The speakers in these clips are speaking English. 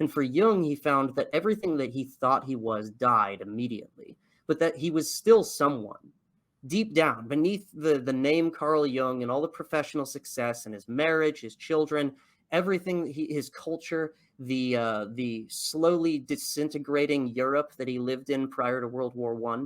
And for Jung, he found that everything that he thought he was died immediately, but that he was still someone. Deep down, beneath the name Carl Jung and all the professional success and his marriage, his children, everything, his culture, the slowly disintegrating Europe that he lived in prior to World War I,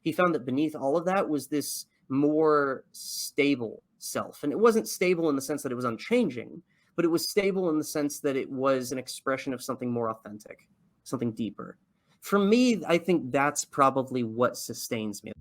he found that beneath all of that was this more stable self. And it wasn't stable in the sense that it was unchanging, but it was stable in the sense that it was an expression of something more authentic, something deeper. For me, I think that's probably what sustains me.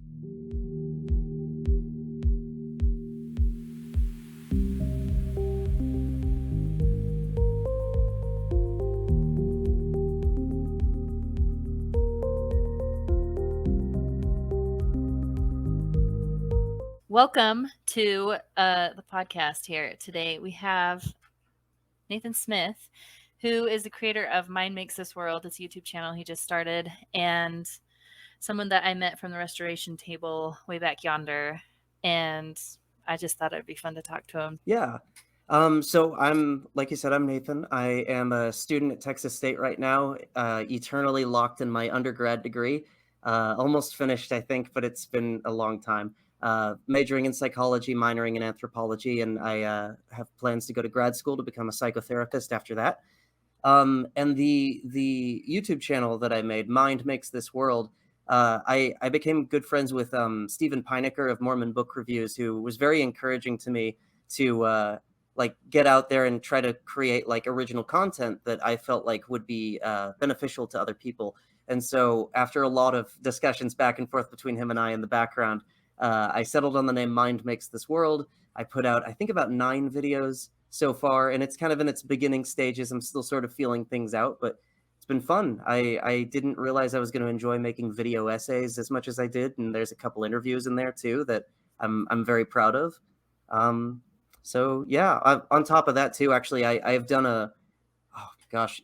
Welcome to the podcast here. Today we have Nathan Smith, who is the creator of Mind Makes This World, this YouTube channel he just started, and someone that I met from the restoration table way back yonder. And I just thought it'd be fun to talk to him. Yeah. So I'm, like you said, I'm Nathan. I am a student at Texas State right now, eternally locked in my undergrad degree. Almost finished, I think, but it's been a long time. Majoring in psychology, minoring in anthropology, and I have plans to go to grad school to become a psychotherapist after that. And the YouTube channel that I made, Mind Makes This World, I became good friends with Stephen Pinecker of Mormon Book Reviews, who was very encouraging to me to like get out there and try to create like original content that I felt like would be beneficial to other people. And so after a lot of discussions back and forth between him and I in the background, I settled on the name Mind Makes This World. I put out, I think, about 9 videos so far, and it's kind of in its beginning stages. I'm still sort of feeling things out, but it's been fun. I didn't realize I was going to enjoy making video essays as much as I did, and there's a couple interviews in there too that I'm very proud of. So yeah, on top of that too, actually, I've done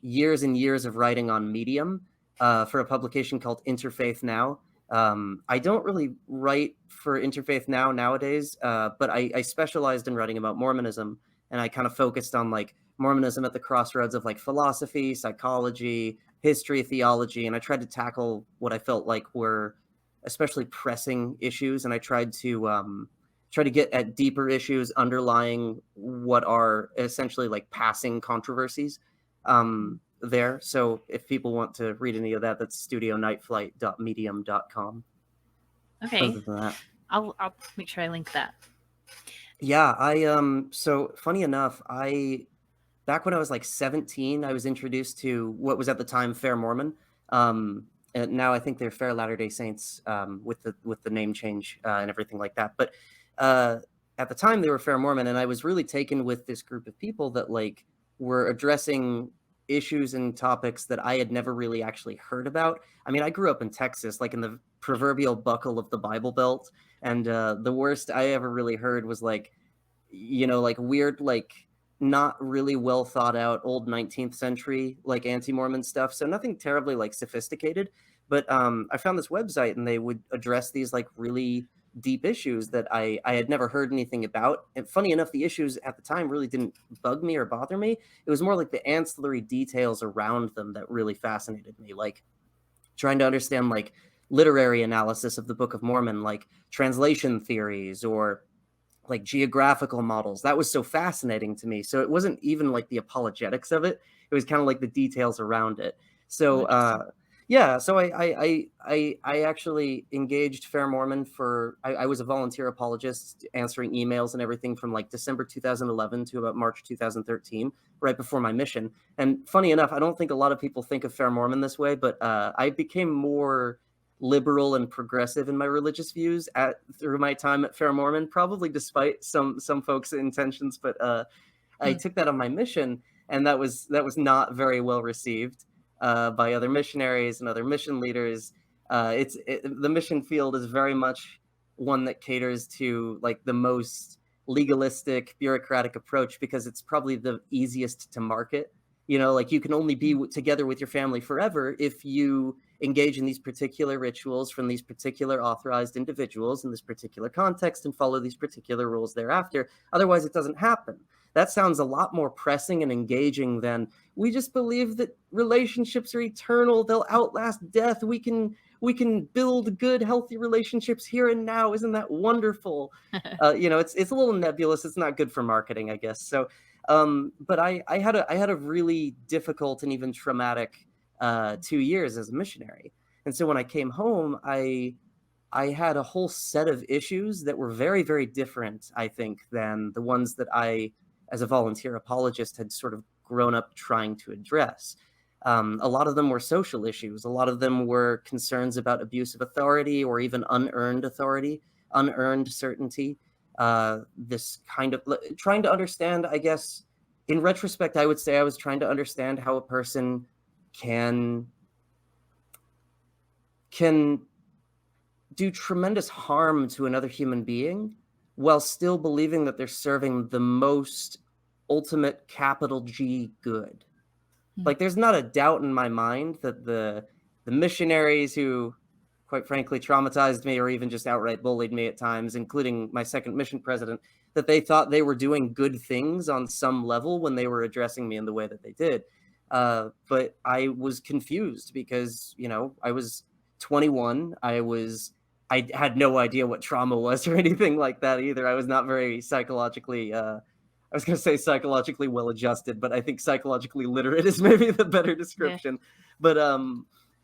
years and years of writing on Medium for a publication called Interfaith Now. I don't really write for Interfaith Now nowadays, but I specialized in writing about Mormonism, and I kind of focused on like Mormonism at the crossroads of like philosophy, psychology, history, theology, and I tried to tackle what I felt like were especially pressing issues, and I tried to try to get at deeper issues underlying what are essentially like passing controversies there. So if people want to read any of that, that's studionightflight.medium.com. Okay. Other than that, I'll make sure I link that. Yeah, so funny enough, back when I was like 17, I was introduced to what was at the time Fair Mormon. And now I think they're Fair Latter-day Saints, with the name change and everything like that. But at the time they were Fair Mormon, and I was really taken with this group of people that like were addressing issues and topics that I had never really actually heard about. I mean, I grew up in Texas, like in the proverbial buckle of the Bible Belt, and the worst I ever really heard was like, like weird, like not really well thought out old 19th century like anti-Mormon stuff. So nothing terribly like sophisticated, but I found this website and they would address these like really deep issues that I had never heard anything about. And funny enough, the issues at the time really didn't bug me or bother me. It was more like the ancillary details around them that really fascinated me, like trying to understand like literary analysis of the Book of Mormon, like translation theories or like geographical models. That was so fascinating to me. So it wasn't even like the apologetics of it. It was kind of like the details around it. So yeah, so I actually engaged Fair Mormon for, I was a volunteer apologist answering emails and everything from like December 2011 to about March 2013, right before my mission. And funny enough, I don't think a lot of people think of Fair Mormon this way, but I became more liberal and progressive in my religious views through my time at Fair Mormon, probably despite some folks' intentions. But I took that on my mission, and that was not very well received by other missionaries and other mission leaders. The mission field is very much one that caters to like the most legalistic, bureaucratic approach because it's probably the easiest to market. Like you can only be together with your family forever if you engage in these particular rituals from these particular authorized individuals in this particular context and follow these particular rules thereafter. Otherwise, it doesn't happen. That sounds a lot more pressing and engaging than, We just believe that relationships are eternal. They'll outlast death. We can build good, healthy relationships here and now. Isn't that wonderful? It's a little nebulous. It's not good for marketing, I guess. So, but I had a really difficult and even traumatic 2 years as a missionary. And so when I came home, I had a whole set of issues that were very, very different, I think, than the ones that I, as a volunteer apologist, had sort of grown up trying to address. A lot of them were social issues. A lot of them were concerns about abuse of authority or even unearned authority, unearned certainty. This kind of trying to understand, I guess, in retrospect, I would say I was trying to understand how a person can do tremendous harm to another human being while still believing that they're serving the most ultimate capital G good. Like, there's not a doubt in my mind that the missionaries who, quite frankly, traumatized me or even just outright bullied me at times, including my second mission president, that they thought they were doing good things on some level when they were addressing me in the way that they did. But I was confused because, I was 21. I had no idea what trauma was or anything like that either. I was not very psychologically I was going to say psychologically well adjusted, but I think psychologically literate is maybe the better Yeah. description. But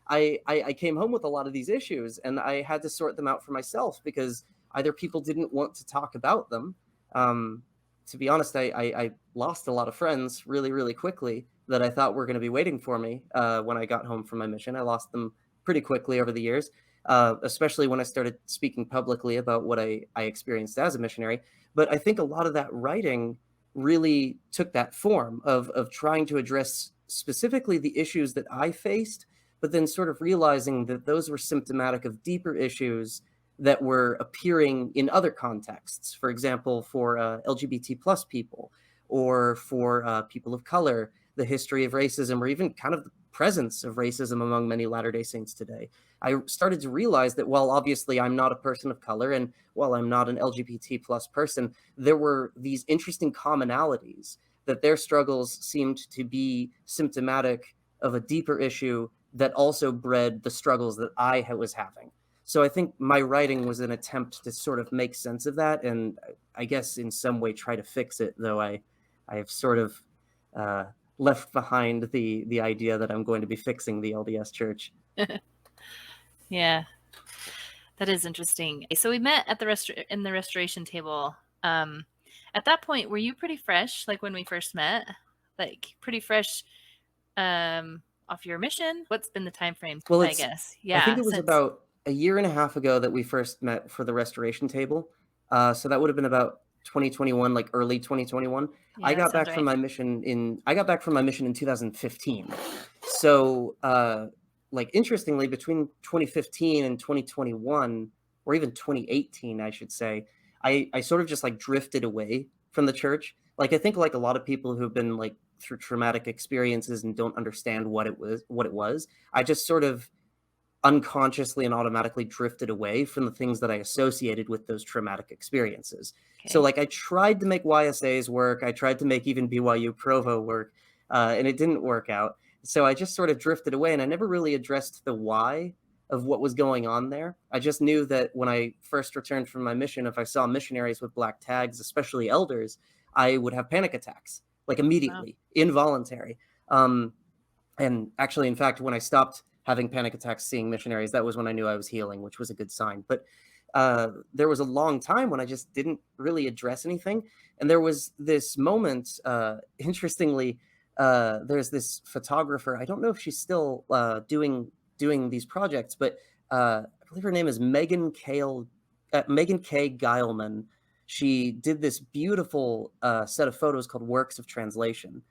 I came home with a lot of these issues, and I had to sort them out for myself because either people didn't want to talk about them. Um, to be honest, I lost a lot of friends really, really quickly that I thought were going to be waiting for me when I got home from my mission. I lost them pretty quickly over the years, especially when I started speaking publicly about what I experienced as a missionary. But I think a lot of that writing really took that form of trying to address specifically the issues that I faced, but then sort of realizing that those were symptomatic of deeper issues that were appearing in other contexts. For example, for LGBT plus people, or for people of color, the history of racism, or even kind of the presence of racism among many Latter-day Saints today. I started to realize that while obviously I'm not a person of color, and while I'm not an LGBT plus person, there were these interesting commonalities, that their struggles seemed to be symptomatic of a deeper issue that also bred the struggles that I was having. So I think my writing was an attempt to sort of make sense of that, and I guess in some way try to fix it, though I have sort of left behind the idea that I'm going to be fixing the LDS Church. Yeah, that is interesting. So we met at in the restoration table. At that point, were you pretty fresh, like when we first met? Like pretty fresh off your mission? What's been the time frame, Well, I guess? I think Yeah, it was since about a year and a half ago that we first met for the restoration table. So that would have been about 2021, like early 2021. yeah, that sounds right. I got back from my mission in 2015. So, like, interestingly, between 2015 and 2021, or even 2018, I should say, I sort of just like drifted away from the church. Like, I think like a lot of people who've been like through traumatic experiences and don't understand what it was. I just sort of unconsciously and automatically drifted away from the things that I associated with those traumatic experiences. So, Okay. like, I tried to make YSAs work. I tried to make even BYU Provo work, and it didn't work out. So I just sort of drifted away, and I never really addressed the why of what was going on there. I just knew that when I first returned from my mission, if I saw missionaries with black tags, especially elders, I would have panic attacks, like Wow. immediately, involuntary. Um, and actually, in fact, when I stopped having panic attacks seeing missionaries, that was when I knew I was healing, which was a good sign. But there was a long time when I just didn't really address anything. And there was this moment, interestingly, there's this photographer. I don't know if she's still doing these projects, but I believe her name is Megan K. Geilman. She did this beautiful set of photos called Works of Translation.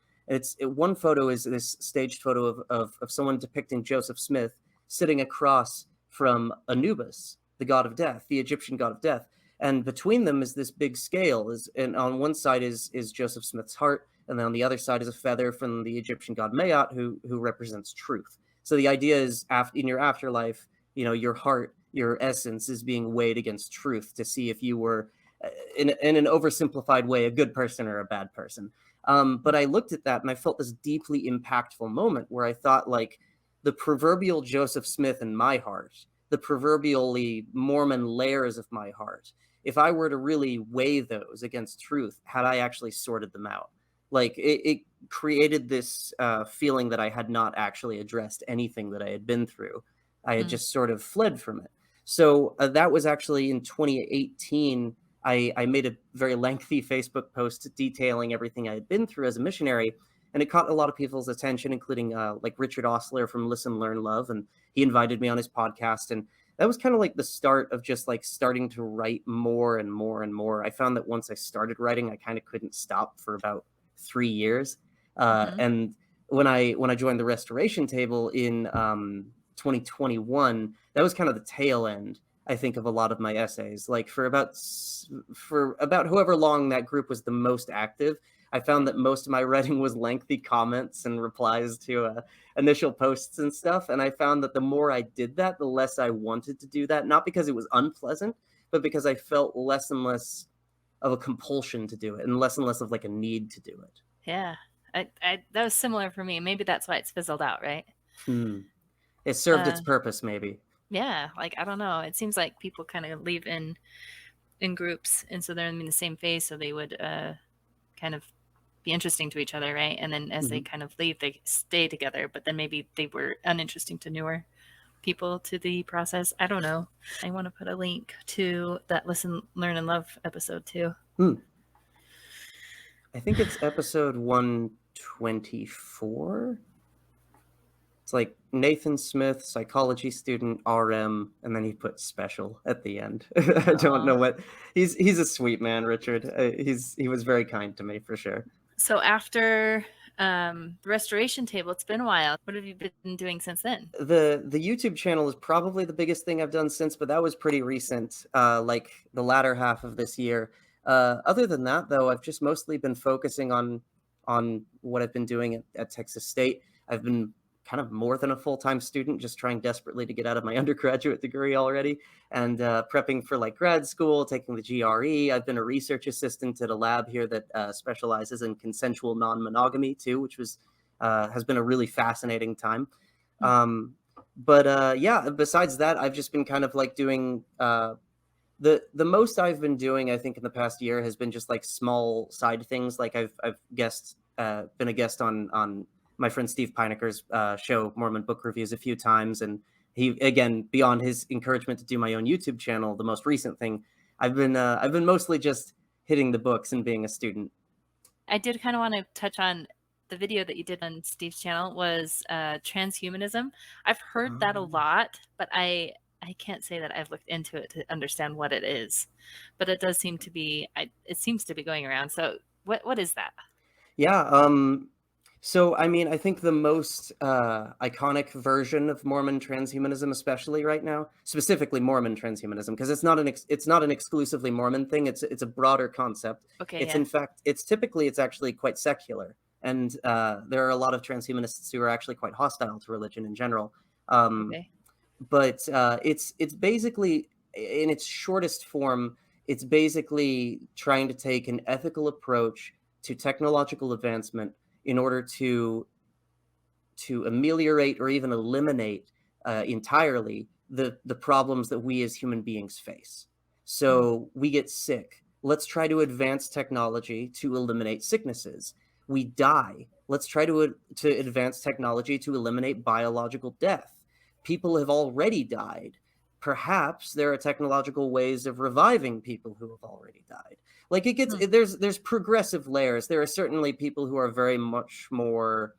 One photo is this staged photo of someone depicting Joseph Smith sitting across from Anubis, the god of death, the Egyptian god of death. And between them is this big scale, and on one side is Joseph Smith's heart, and then on the other side is a feather from the Egyptian god Maat, who represents truth. So the idea is, in your afterlife, your heart, your essence is being weighed against truth to see if you were, in an oversimplified way, a good person or a bad person. But I looked at that and I felt this deeply impactful moment where I thought, like, the proverbial Joseph Smith in my heart, the proverbially Mormon layers of my heart, if I were to really weigh those against truth, had I actually sorted them out, like it created this feeling that I had not actually addressed anything that I had been through. I had Mm. just sort of fled from it. So that was actually in 2018. I made a very lengthy Facebook post detailing everything I had been through as a missionary, and it caught a lot of people's attention, including like Richard Ostler from Listen, Learn, Love, and he invited me on his podcast, and that was kind of like the start of just like starting to write more and more and more. I found that once I started writing, I kind of couldn't stop for about 3 years, Hmm. and when I joined the Restoration Table in 2021, that was kind of the tail end, I think, of a lot of my essays. Like for about however long that group was the most active, I found that most of my writing was lengthy comments and replies to initial posts and stuff. And I found that the more I did that, the less I wanted to do that. Not because it was unpleasant, but because I felt less and less of a compulsion to do it and less of like a need to do it. Yeah. That was similar for me. Maybe that's why it's fizzled out, right? Hmm. It served its Uh, purpose, maybe. yeah. Like, I don't know. It seems like people kind of leave in groups, and so they're in the same phase, so they would kind of be interesting to each other, right? And then as they Mhm. kind of leave, they stay together, but then maybe they were uninteresting to newer people to the process. I don't know. I want to put a link to that Listen, Learn, and Love episode too. Hmm. I think it's episode 124. It's like Nathan Smith, psychology student, RM, and then he put special at the end. I don't Aw. know what he's a sweet man, Richard. He was very kind to me for sure. So after the restoration table, it's been a while. What have you been doing since then? The YouTube channel is probably the biggest thing I've done since, but that was pretty recent, like the latter half of this year. Other than that, though, I've just mostly been focusing on what I've been doing at Texas State. I've been kind of more than a full-time student, just trying desperately to get out of my undergraduate degree already, and prepping for like grad school, taking the GRE. I've been a research assistant at a lab here that specializes in consensual non-monogamy too, which was has been a really fascinating time. Hmm. Um, but yeah, besides that, I've just been kind of like doing the most I've been doing, I think, in the past year has been just like small side things. Like I've been a guest on my friend Steve Pineker's show, Mormon Book Reviews, a few times, and he, again, beyond his encouragement to do my own YouTube channel, the most recent thing, I've been mostly just hitting the books and being a student. I did kind of want to touch on the video that you did on Steve's channel was transhumanism. I've heard that a Um, lot, but I can't say that I've looked into it to understand what it is. But it does seem to be it seems to be going around. So what is that? Yeah, so I mean, I think the most iconic version of Mormon transhumanism, especially right now, specifically Mormon transhumanism, because it's not an exclusively Mormon thing. It's a broader concept. Okay, It's yeah. in fact it's actually quite secular, and there are a lot of transhumanists who are actually quite hostile to religion in general. Um, Okay. but it's basically, in its shortest form, it's basically trying to take an ethical approach to technological advancement in order to ameliorate or even eliminate entirely the problems that we as human beings face. Mm, So we get sick. Let's try to advance technology to eliminate sicknesses. We die. Let's try to advance technology to eliminate biological death. People have already died. Perhaps there are technological ways of reviving people who have already died. Like, mm, there's progressive layers. There are certainly people who are very much more,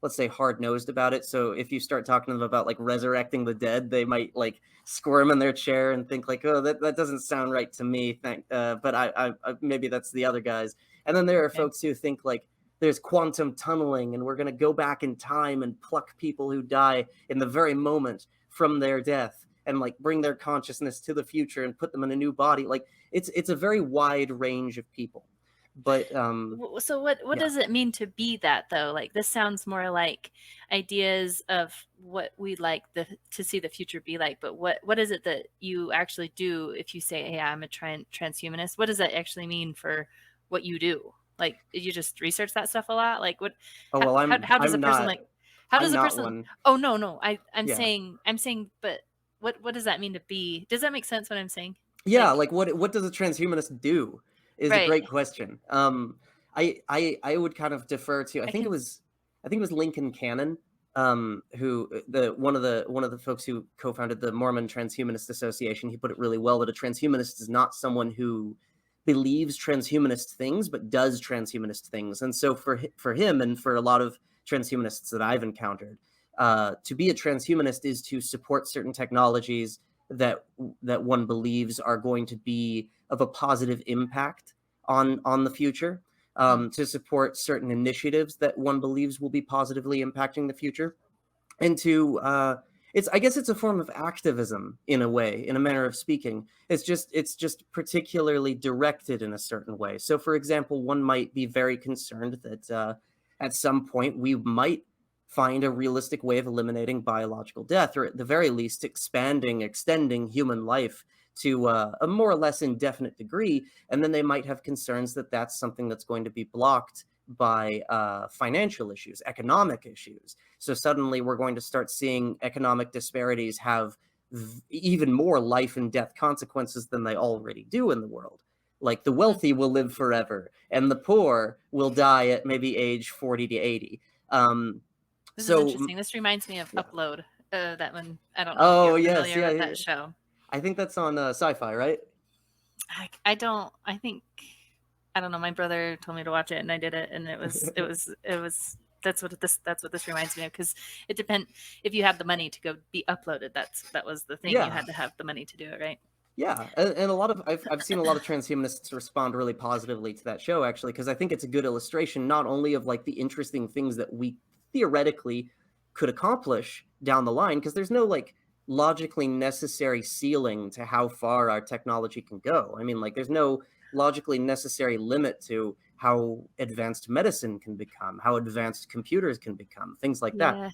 let's say, hard-nosed about it. So if you start talking to them about like resurrecting the dead, they might like squirm in their chair and think like, oh, that doesn't sound right to me. But I maybe that's the other guys. And then there are okay. folks who think like there's quantum tunneling and we're going to go back in time and pluck people who die in the very moment from their death and like bring their consciousness to the future and put them in a new body. Like it's a very wide range of people. But So what yeah. does it mean to be that though? Like this sounds more like ideas of what we'd like to see the future be like. But what is it that you actually do if you say, "Hey, I'm a transhumanist"? What does that actually mean for what you do? Like, you just research that stuff a lot? Like, what Oh, well, how does a person, like how I'm does a not person one. Oh, no, I'm Yeah. saying, but what does that mean to be? Does that make sense what I'm saying? Yeah, Like, like, what does a transhumanist do is a right. great question. I would kind of defer to I can I think it was Lincoln Cannon, who the one of the folks who co-founded the Mormon Transhumanist Association. He put it really well that a transhumanist is not someone who believes transhumanist things, but does transhumanist things. And so for him and for a lot of transhumanists that I've encountered, to be a transhumanist is to support certain technologies that one believes are going to be of a positive impact on the future, mm, to support certain initiatives that one believes will be positively impacting the future, and to it's I guess it's a form of activism in a way, in a manner of speaking. It's just particularly directed in a certain way. So, for example, one might be very concerned that at some point we might find a realistic way of eliminating biological death, or at the very least extending human life to a more or less indefinite degree. And then they might have concerns that that's something that's going to be blocked by financial issues, economic issues. So suddenly we're going to start seeing economic disparities have even more life and death consequences than they already do in the world. Like the mm. wealthy will live forever and the poor will die at maybe age 40 to 80. Um, This is so, interesting. This reminds me of yeah. Upload, that one. I don't know if Oh, you're yes. familiar Yeah. with Yeah. that show. I think that's on Sci-Fi, right? I don't I think I don't know, my brother told me to watch it and I did it, and it was that's what this reminds me of, because it depend if you have the money to go be uploaded, that was the thing. You Yeah. had to have the money to do it, right? Yeah, and a lot of I've seen a lot of transhumanists respond really positively to that show, actually, because I think it's a good illustration not only of like the interesting things that we theoretically could accomplish down the line, because there's no like logically necessary ceiling to how far our technology can go. I mean, like there's no logically necessary limit to how advanced medicine can become, how advanced computers can become, things like that. Yeah.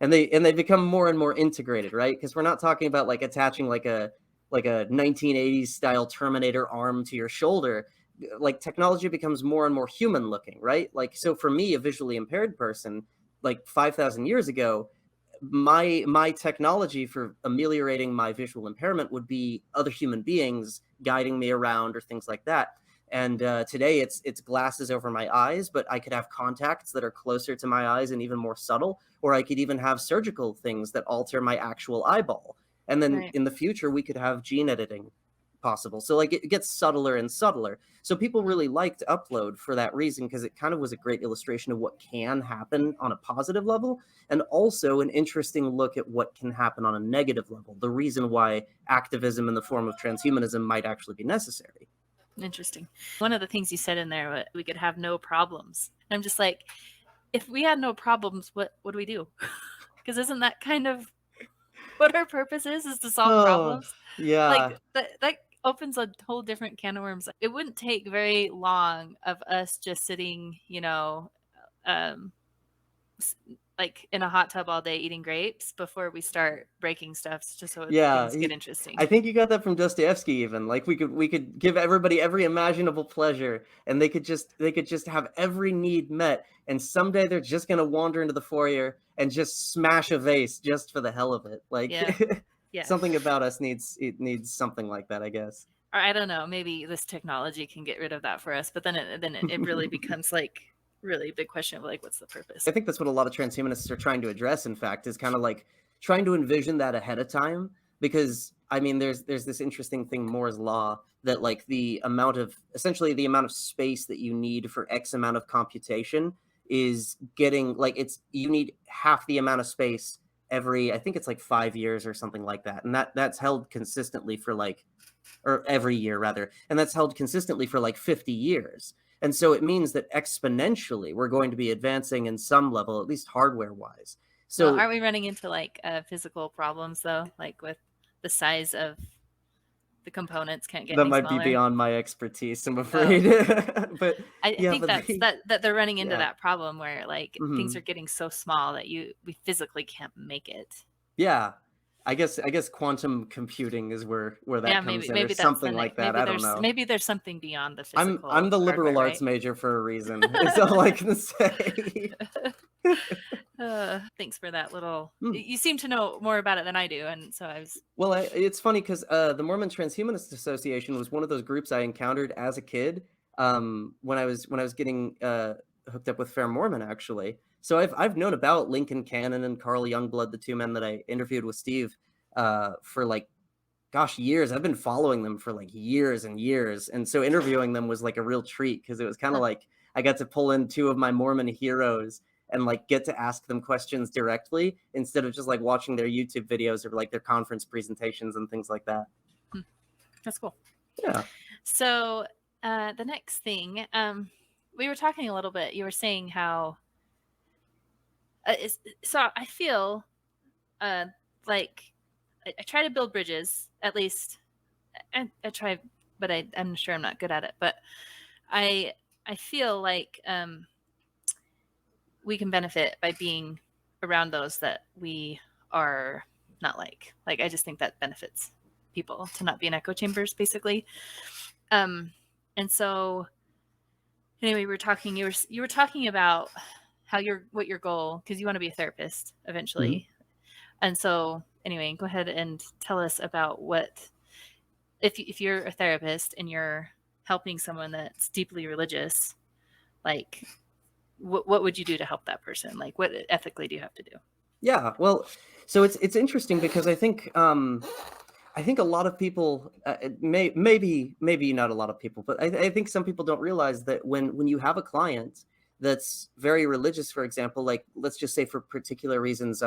And they become more and more integrated, right? Because we're not talking about like attaching like a 1980s style Terminator arm to your shoulder. Like technology becomes more and more human looking, right? Like so for me, a visually impaired person, like 5,000 years ago, my technology for ameliorating my visual impairment would be other human beings guiding me around or things like that. And today it's glasses over my eyes, but I could have contacts that are closer to my eyes and even more subtle, or I could even have surgical things that alter my actual eyeball. And then Right. in the future, we could have gene editing possible. So like it gets subtler and subtler. So people Mm. really liked Upload for that reason, because it kind of was a great illustration of what can happen on a positive level, and also an interesting look at what can happen on a negative level. The reason why activism in the form of transhumanism might actually be necessary. Interesting. One of the things you said in there, we could have no problems. And I'm just like, if we had no problems, what do we do? Because isn't that kind of what our purpose is to solve Oh, problems? Like yeah. that opens a whole different can of worms. It wouldn't take very long of us just sitting, um, like in a hot tub all day eating grapes before we start breaking stuff, just so Yeah, things get interesting. I think you got that from Dostoevsky even. Like we could give everybody every imaginable pleasure and they could just have every need met, and someday they're just going to wander into the foyer and just smash a vase just for the hell of it. Like Yeah, yeah. something about us needs something like that, I guess. Or I don't know, maybe this technology can get rid of that for us, but then it really becomes like really big question of like, what's the purpose? I think that's what a lot of transhumanists are trying to address, in fact, is kind of like trying to envision that ahead of time. Because I mean, there's this interesting thing, Moore's law, that like the amount of essentially the amount of space that you need for X amount of computation is getting like it's you need half the amount of space every I think it's like 5 years or something like that. And that's held consistently for like or every year rather, and that's held consistently for like 50 years. And so it means that exponentially we're going to be advancing in some level, at least hardware wise. Well, So aren't we running into like physical problems though? Like with the size of the components can't get that any might be smaller. beyond my expertise, I'm Oh, afraid. But I yeah, think but that's that they're running into yeah. that problem where like things are Mhm. getting so small that we physically can't make it. Yeah. I guess quantum computing is where Yeah, that comes in, or maybe that's the something next. like that. I don't know. Maybe there's something beyond the I'm physical the liberal hardware, arts right? major for a reason. Is all I can say. Thanks for that little. Hmm. You seem to know more about it than I do, and so I was. Well, it's funny because the Mormon Transhumanist Association was one of those groups I encountered as a kid, when I was getting hooked up with Fair Mormon, actually. So I've known about Lincoln Cannon and Carl Youngblood, the two men that I interviewed with Steve, for like, gosh, years. I've been following them for like years and years, and so interviewing them was like a real treat because it was kind of Huh. like I got to pull in two of my Mormon heroes and like get to ask them questions directly instead of just like watching their YouTube videos or like their conference presentations and things like that. That's cool. Yeah. So the next thing, we were talking a little bit. You were saying how. So I feel like I try to build bridges. At least I try, but I'm sure I'm not good at it. But I I feel like we can benefit by being around those that we are not like. Like I just think that benefits people to not be in echo chambers, basically. Um, and so anyway, we were talking. You were talking about how what your goal, because you want to be a therapist Mhm. eventually. And so anyway, go ahead and tell us about what if you're a therapist and you're helping someone that's deeply religious, like what would you do to help that person? Like what ethically do you have to do? Yeah. Well, so it's interesting because I think a lot of people, maybe not a lot of people, but I think some people don't realize that when you have a client that's very religious, for example, like let's just say for particular reasons,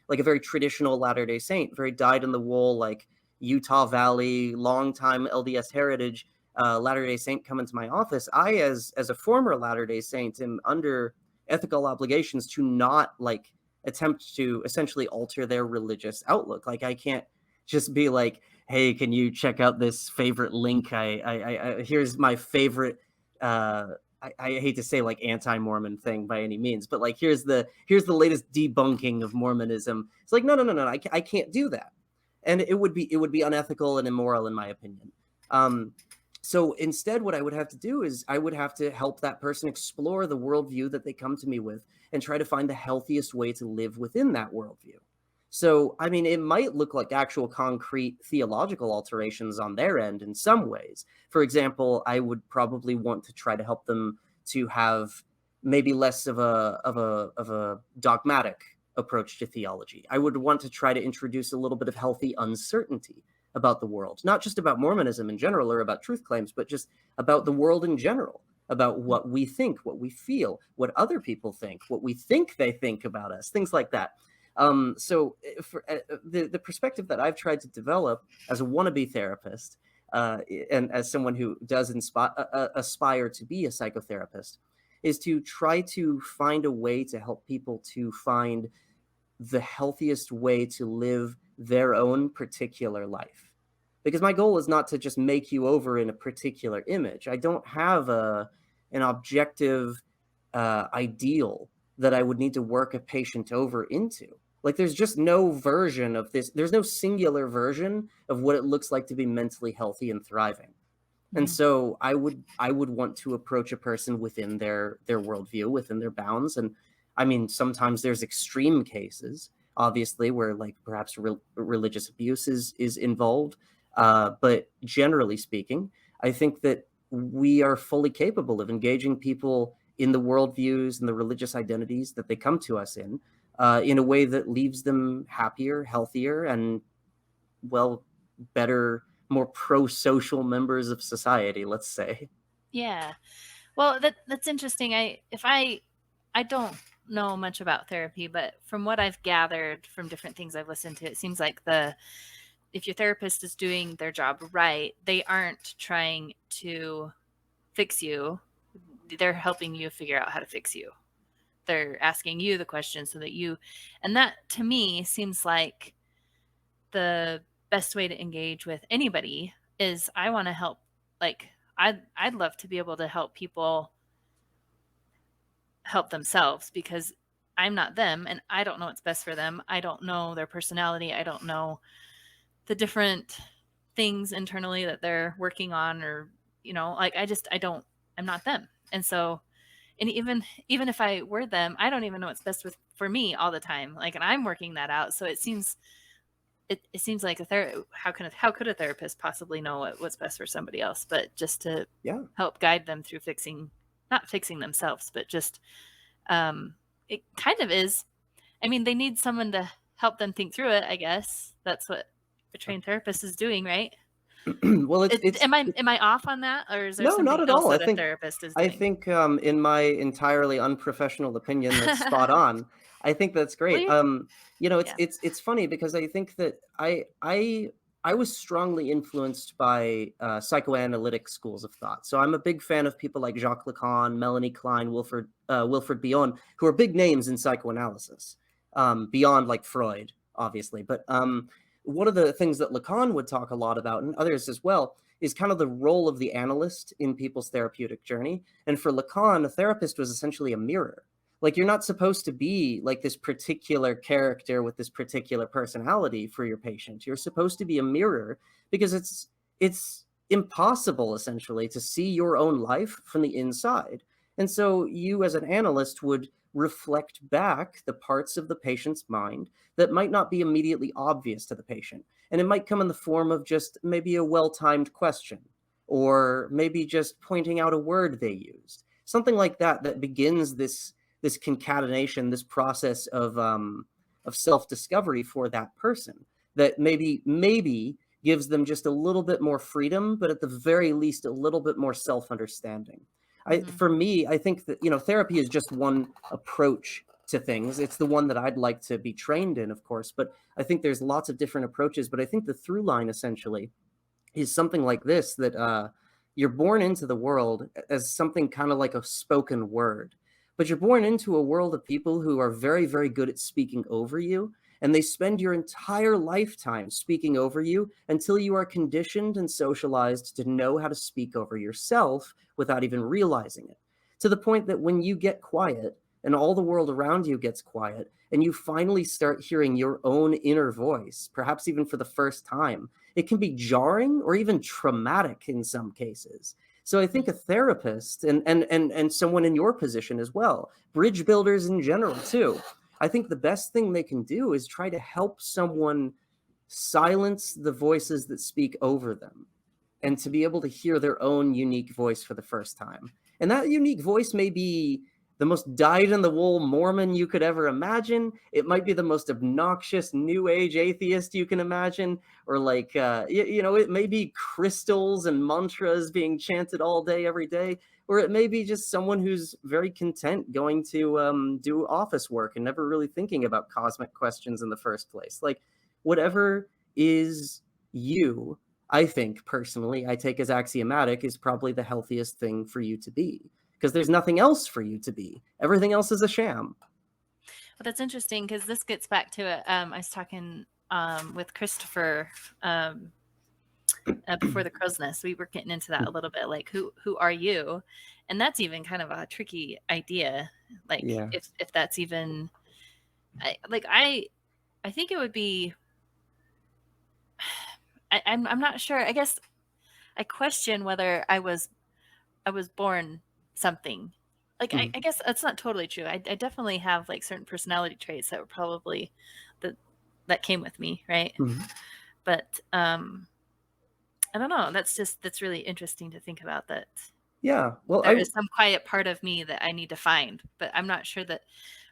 like a very traditional Latter Day Saint, very dyed in the wool, like Utah Valley, long time LDS heritage, Latter Day Saint come into my office. I, as a former Latter Day Saint, am under ethical obligations to not like attempt to essentially alter their religious outlook. Like I can't just be like, hey, can you check out this favorite link? Here's my favorite. I hate to say like anti-Mormon thing by any means, but like here's the latest debunking of Mormonism. It's like no. I can't do that, and it would be unethical and immoral in my opinion. Um, so instead, what I would have to do is I would have to help that person explore the worldview that they come to me with and try to find the healthiest way to live within that worldview. So, I mean, it might look like actual concrete theological alterations on their end in some ways. For example, I would probably want to try to help them to have maybe less of a dogmatic approach to theology. I would want to try to introduce a little bit of healthy uncertainty about the world, not just about Mormonism in general or about truth claims, but just about the world in general, about what we think, what we feel, what other people think, what we think they think about us, things like that. The perspective that I've tried to develop as a wannabe therapist, and as someone who does aspire to be a psychotherapist, is to try to find a way to help people to find the healthiest way to live their own particular life. Because my goal is not to just make you over in a particular image. I don't have an objective ideal that I would need to work a patient over into. Like, there's just no version of this. There's no singular version of what it looks like to be mentally healthy and thriving. And Mm-hmm. so I would want to approach a person within their worldview, within their bounds. And I mean, sometimes there's extreme cases, obviously, where like perhaps religious abuse is involved. But generally speaking, I think that we are fully capable of engaging people in the worldviews and the religious identities that they come to us in a way that leaves them happier, healthier, and well, better, more pro-social members of society, let's say. Yeah. Well, that's interesting. I don't know much about therapy, but from what I've gathered from different things I've listened to, it seems like the if your therapist is doing their job right, they aren't trying to fix you. They're helping you figure out how to fix you. They're asking you the questions so that you, and that to me seems like the best way to engage with anybody is I want to help. Like I'd love to be able to help people help themselves because I'm not them, and I don't know what's best for them. I don't know their personality. I don't know the different things internally that they're working on, or, like, I'm not them. And so, and even if I were them, I don't even know what's best for me all the time. Like, and I'm working that out. So it seems like how could a therapist possibly know what's best for somebody else, but just to Yeah. help guide them through not fixing themselves, but just, it kind of is. I mean, they need someone to help them think through it, I guess. That's what a trained therapist is doing, right? Well, Am I off on that, or is there no, not something at else all. that a therapist is I doing? think, in my entirely unprofessional opinion, that's spot on. I think that's Well, great. yeah. It's funny because I think that I was strongly influenced by psychoanalytic schools of thought. So I'm a big fan of people like Jacques Lacan, Melanie Klein, Wilfred Bion, who are big names in psychoanalysis, beyond like Freud, obviously. But one of the things that Lacan would talk a lot about, and others as well, is kind of the role of the analyst in people's therapeutic journey. And for Lacan, a therapist was essentially a mirror. Like, you're not supposed to be like this particular character with this particular personality for your patient. You're supposed to be a mirror because it's impossible essentially to see your own life from the inside. And so you as an analyst would reflect back the parts of the patient's mind that might not be immediately obvious to the patient. And it might come in the form of just maybe a well-timed question, or maybe just pointing out a word they used. Something like that that begins this concatenation, this process of self-discovery for that person, that maybe gives them just a little bit more freedom, but at the very least a little bit more self-understanding. Hmm. For me, I think that, therapy is just one approach to things. It's the one that I'd like to be trained in, of course, but I think there's lots of different approaches. But I think the through line essentially is something like this, that you're born into the world as something kind of like a spoken word, but you're born into a world of people who are very, very good at speaking over you. And they spend your entire lifetime speaking over you until you are conditioned and socialized to know how to speak over yourself without even realizing it. To the point that when you get quiet and all the world around you gets quiet, and you finally start hearing your own inner voice, perhaps even for the first time, it can be jarring or even traumatic in some cases. So I think a therapist, and someone in your position as well, bridge builders in general too, I think the best thing they can do is try to help someone silence the voices that speak over them, and to be able to hear their own unique voice for the first time. And that unique voice may be the most dyed in the wool Mormon you could ever imagine. It might be the most obnoxious new age atheist you can imagine, or like, it may be crystals and mantras being chanted all day, every day, or it may be just someone who's very content going to do office work and never really thinking about cosmic questions in the first place. Like, whatever is you, I think personally, I take as axiomatic, is probably the healthiest thing for you to be, because there's nothing else for you to be. Everything else is a sham. Well, that's interesting, because this gets back to it. I was talking with Christopher, before the crow's nest. We were getting into that a little bit, like, who are you? And that's even kind of a tricky idea. Like, Yeah. if that's even, I think it would be. I'm not sure. I guess I question whether I was born something. Like, I Mhm. guess that's not totally true. I definitely have like certain personality traits that were probably that that came with me, right? Mhm. But I don't know. That's really interesting to think about, that Yeah. Well, there I is some quiet part of me that I need to find, but I'm not sure that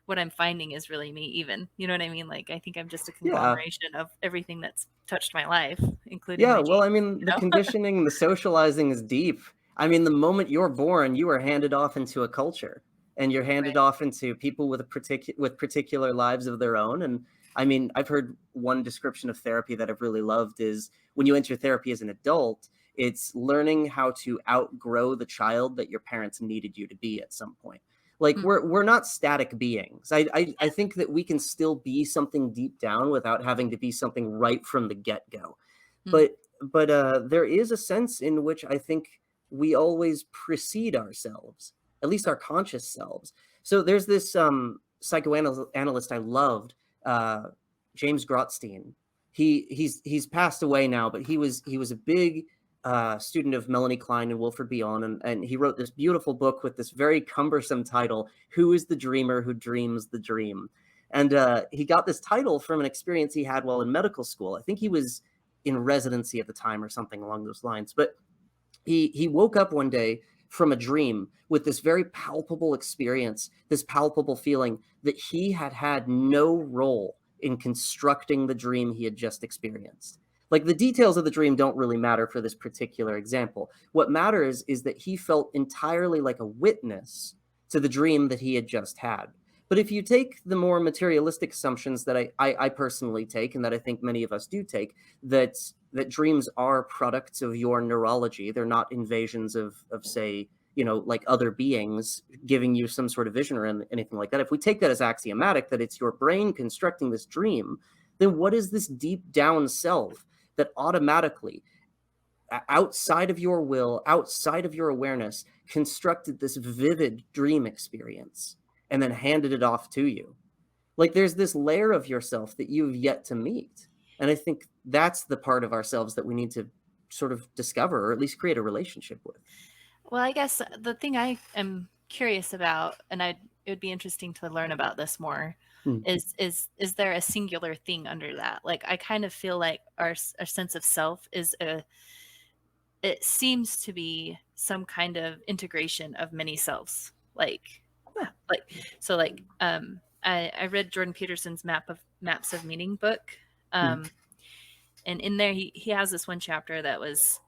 what I'm finding is really me even. You know what I mean? Like, I think I'm just a yeah. conglomeration of everything that's touched my life, including Yeah, my well, I genes, mean, you the know? conditioning, the socializing is deep. I mean, the moment you're born, you are handed off into a culture, and you're handed Right. off into people with particular lives of their own. And I mean, I've heard one description of therapy that I've really loved is, when you enter therapy as an adult, it's learning how to outgrow the child that your parents needed you to be at some point. Like, Mm, we're not static beings. I think that we can still be something deep down without having to be something right from the get-go. mm, But there is a sense in which I think we always precede ourselves, at least our conscious selves. So there's this. psychoanalyst I loved, uh, James Grotstein. He's passed away now, but he was a big student of Melanie Klein and Wilfred Bion, and he wrote this beautiful book with this very cumbersome title, "Who is the Dreamer Who Dreams the Dream?" And he got this title from an experience he had while in medical school. I think he was in residency at the time or something along those lines. But he woke up one day from a dream with this very palpable experience, this palpable feeling that he had had no role in constructing the dream he had just experienced. Like, the details of the dream don't really matter for this particular example. What matters is that he felt entirely like a witness to the dream that he had just had. But if you take the more materialistic assumptions that I personally take, and that I think many of us do take, that dreams are products of your neurology. They're not invasions of say, like other beings giving you some sort of vision or anything like that. If we take that as axiomatic, that it's your brain constructing this dream, then what is this deep down self that automatically, outside of your will, outside of your awareness, constructed this vivid dream experience and then handed it off to you? Like, there's this layer of yourself that you've yet to meet. And I think that's the part of ourselves that we need to sort of discover, or at least create a relationship with. Well, I guess the thing I am curious about, and it would be interesting to learn about this more, Hmm. is there a singular thing under that? Like, I kind of feel like our sense of self it seems to be some kind of integration of many selves. Like, Yeah. so like, I read Jordan Peterson's Maps of Meaning book. Hmm. And in there, he has this one chapter that was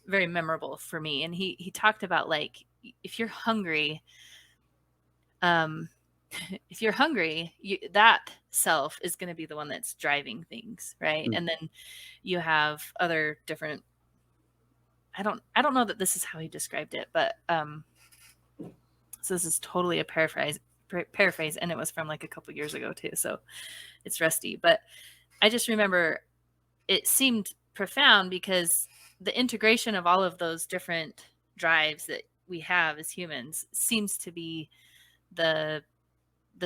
very memorable for me. And he talked about, like, if you're hungry, that self is going to be the one that's driving things. Right. Hmm. And then you have other different, I don't know that this is how he described it, but, so this is totally a paraphrase, and it was from like a couple years ago too. So it's rusty, but I just remember it seemed profound because the integration of all of those different drives that we have as humans seems to be the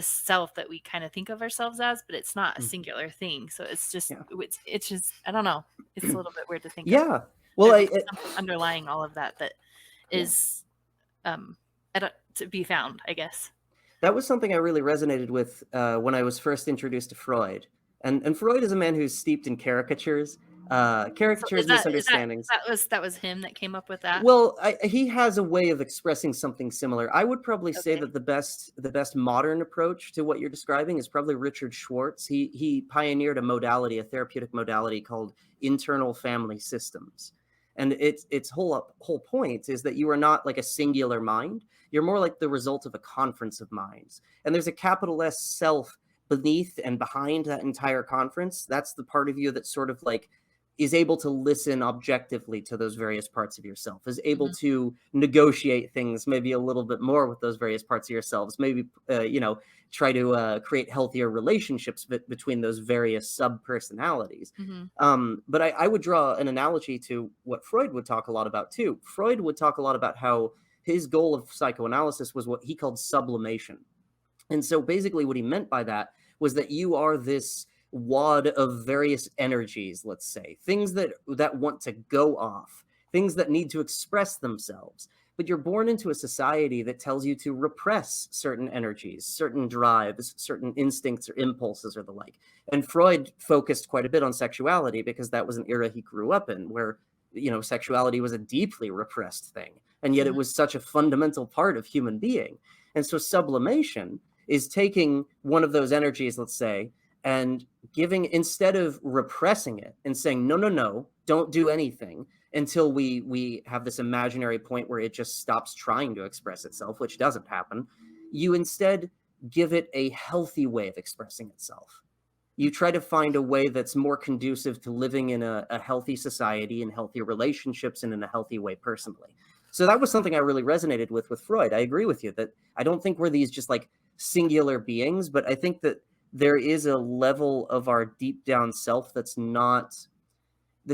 self that we kind of think of ourselves as, but it's not a Hmm. singular thing. So it's just, Yeah. it's just, I don't know. It's a little bit weird to think of. Yeah. Well, There being something underlying all of that yeah. is, to be found, I guess. That was something I really resonated with when I was first introduced to Freud. And Freud is a man who's steeped in caricatures, So is misunderstandings. that was him that came up with that? Well, he has a way of expressing something similar. I would probably say Okay. that the best modern approach to what you're describing is probably Richard Schwartz. He pioneered a therapeutic modality called internal family systems. And its whole point is that you are not like a singular mind. You're more like the result of a conference of minds. And there's a capital S self beneath and behind that entire conference. That's the part of you that sort of like is able to listen objectively to those various parts of yourself, is able Mhm. to negotiate things maybe a little bit more with those various parts of yourselves, maybe, try to create healthier relationships between those various sub personalities. Mhm. But I would draw an analogy to what Freud would talk a lot about too. Freud would talk a lot about how his goal of psychoanalysis was what he called sublimation. And so basically what he meant by that was that you are this wad of various energies, let's say, things that want to go off, things that need to express themselves. But you're born into a society that tells you to repress certain energies, certain drives, certain instincts or impulses or the like. And Freud focused quite a bit on sexuality because that was an era he grew up in where, sexuality was a deeply repressed thing. And yet it Mhm. was such a fundamental part of human being. And so sublimation is taking one of those energies, let's say, and giving, instead of repressing it and saying, no, no, no, don't do anything until we have this imaginary point where it just stops trying to express itself, which doesn't happen. You instead give it a healthy way of expressing itself. You try to find a way that's more conducive to living in a healthy society and healthy relationships and in a healthy way personally. So that was something I really resonated with Freud. I agree with you that I don't think we're these just like singular beings, but I think that there is a level of our deep down self that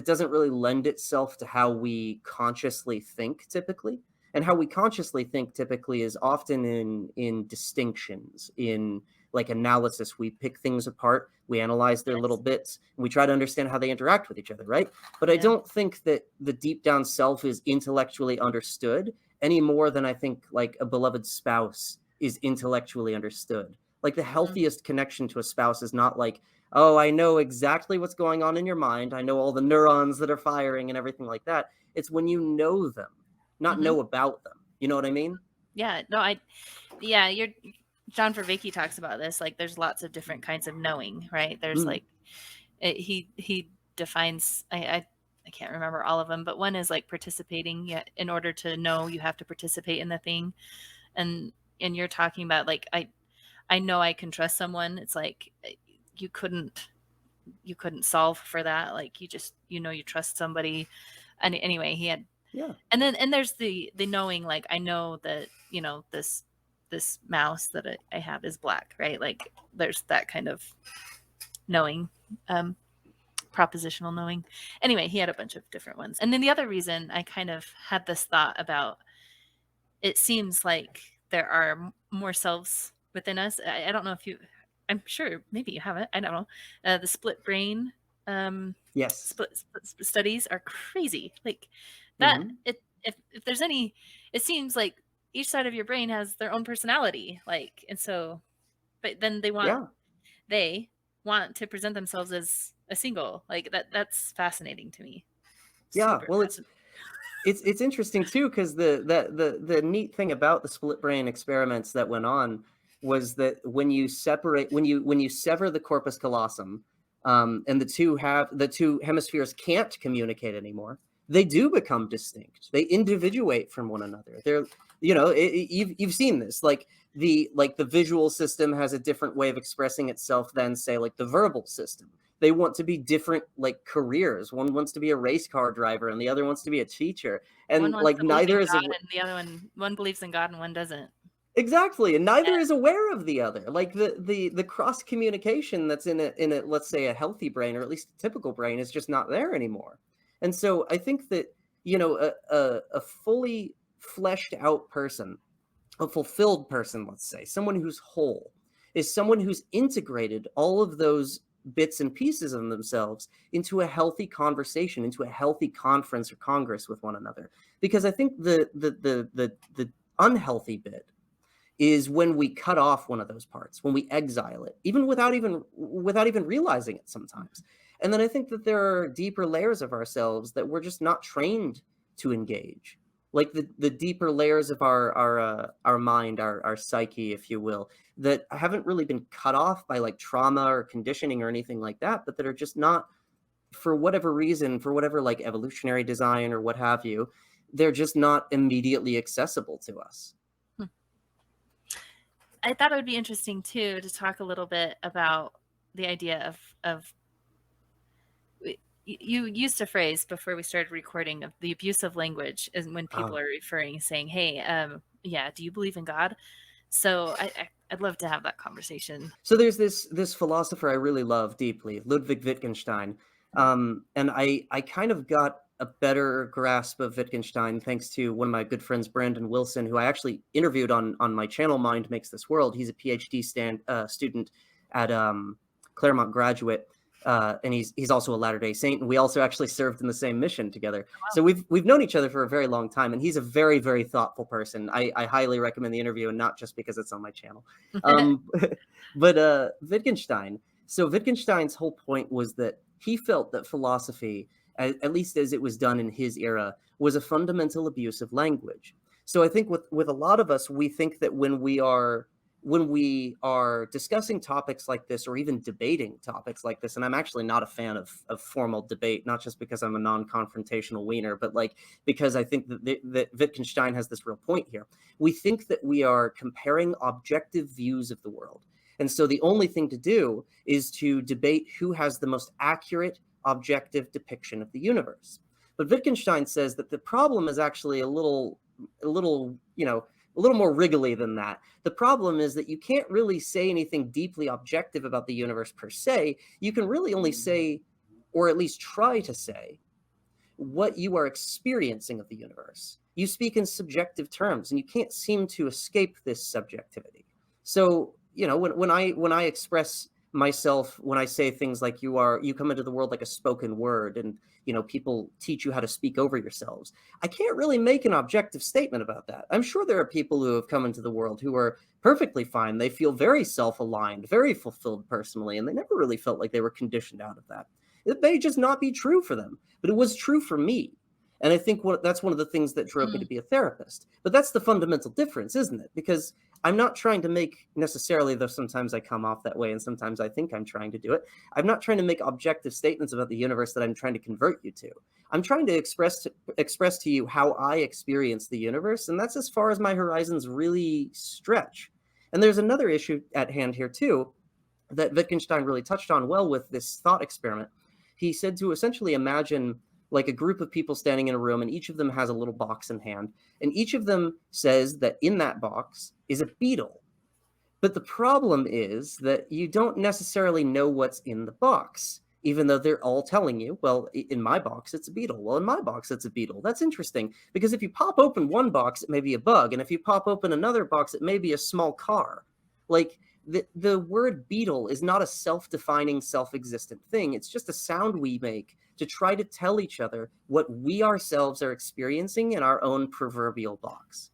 doesn't really lend itself to how we consciously think typically. And how we consciously think typically is often in distinctions, in like analysis. We pick things apart, we analyze their little Yes. bits, and we try to understand how they interact with each other, right? But I Yeah. don't think that the deep down self is intellectually understood any more than I think like a beloved spouse is intellectually understood. Like the Mm-hmm. healthiest connection to a spouse is not like, oh, I know exactly what's going on in your mind. I know all the neurons that are firing and everything like that. It's when you know them, not Mm-hmm. know about them. You know what I mean? Yeah. No, you're John Vervaeke talks about this. Like, there's lots of different kinds of knowing, right? There's Mm, like, he defines, I can't remember all of them, but one is like participating. Yeah, in order to know, you have to participate in the thing. And you're talking about like, I know I can trust someone. It's like, you couldn't solve for that. Like, you just, you trust somebody. And anyway, he had, yeah. and there's the knowing, like, I know that, this mouse that I have is black, right? Like, there's that kind of knowing, um, propositional knowing. Anyway, he had a bunch of different ones. And then the other reason I kind of had this thought about, it seems like there are more selves within us. I don't know if you, I'm sure maybe you haven't, I don't know. The split brain, um, Yes. split studies are crazy. Like that, Hmm. if there's any, it seems like each side of your brain has their own personality. Like, and so, but then Yeah. they want to present themselves as a single. Like that's fascinating to me. Yeah. Super Well, fascinating. it's interesting too, because the neat thing about the split brain experiments that went on was that when you separate when you sever the corpus callosum, and the two hemispheres can't communicate anymore, they do become distinct. They individuate from one another. They're, you've seen this, like the visual system has a different way of expressing itself than, say, like the verbal system. They want to be different, like, careers. One wants to be a race car driver and the other wants to be a teacher, One and wants like to believe in neither is God, and the other one believes in God and one doesn't. exactly, and neither Yeah. is aware of the other. Like the cross communication that's in a, let's say, a healthy brain, or at least a typical brain, is just not there anymore. And so I think that, a fully fleshed out person, a fulfilled person, let's say, someone who's whole, is someone who's integrated all of those bits and pieces of themselves into a healthy conversation, into a healthy conference or congress with one another. Because I think the unhealthy bit is when we cut off one of those parts, when we exile it, even without even realizing it sometimes. And then I think that there are deeper layers of ourselves that we're just not trained to engage, like the deeper layers of our mind, our psyche, if you will, that haven't really been cut off by like trauma or conditioning or anything like that, but that are just not, for whatever reason, for whatever like evolutionary design or what have you, they're just not immediately accessible to us. Hmm. I thought it would be interesting too to talk a little bit about the idea of you used a phrase before we started recording of the abuse of language, is when people Ah. are referring, saying, "Hey, yeah, do you believe in God?" So I'd love to have that conversation. So there's this philosopher I really love deeply, Ludwig Wittgenstein, and I kind of got a better grasp of Wittgenstein thanks to one of my good friends, Brandon Wilson, who I actually interviewed on my channel, Mind Makes This World. He's a PhD student at Claremont Graduate, and he's also a Latter Day Saint, and we also actually served in the same mission together. So we've known each other for a very long time, and he's a very, very thoughtful person. I highly recommend the interview, and not just because it's on my channel. Wow. Um, but Wittgenstein. So Wittgenstein's whole point was that he felt that philosophy, at least as it was done in his era, was a fundamental abuse of language. So I think with a lot of us, we think that when we are discussing topics like this, or even debating topics like this, and I'm actually not a fan of formal debate, not just because I'm a non-confrontational wiener, but like because I think that Wittgenstein has this real point here. We think that we are comparing objective views of the world. And so the only thing to do is to debate who has the most accurate, objective depiction of the universe. But Wittgenstein says that the problem is actually a little more wriggly than that. The problem is that you can't really say anything deeply objective about the universe per se. You can really only say, or at least try to say, what you are experiencing of the universe. You speak in subjective terms, and you can't seem to escape this subjectivity. So, when I express myself, when I say things like you come into the world like a spoken word, and people teach you how to speak over yourselves. I can't really make an objective statement about that. I'm sure there are people who have come into the world who are perfectly fine. They feel very self-aligned, very fulfilled personally, and they never really felt like they were conditioned out of that. It may just not be true for them, but it was true for me. And I think that's one of the things that drove me to Mm. be a therapist. But that's the fundamental difference, isn't it? Because I'm not trying to make necessarily, though sometimes I come off that way and sometimes I think I'm trying to do it. I'm not trying to make objective statements about the universe that I'm trying to convert you to. I'm trying to express to you how I experience the universe, and that's as far as my horizons really stretch. And there's another issue at hand here too that Wittgenstein really touched on well with this thought experiment. He said to essentially imagine like a group of people standing in a room, and each of them has a little box in hand, and each of them says that in that box is a beetle. But the problem is that you don't necessarily know what's in the box, even though they're all telling you, well, in my box, it's a beetle. Well, in my box, it's a beetle. That's interesting because if you pop open one box, it may be a bug. And if you pop open another box, it may be a small car. Like the word beetle is not a self-defining, self-existent thing. It's just a sound we make to try to tell each other what we ourselves are experiencing in our own proverbial box.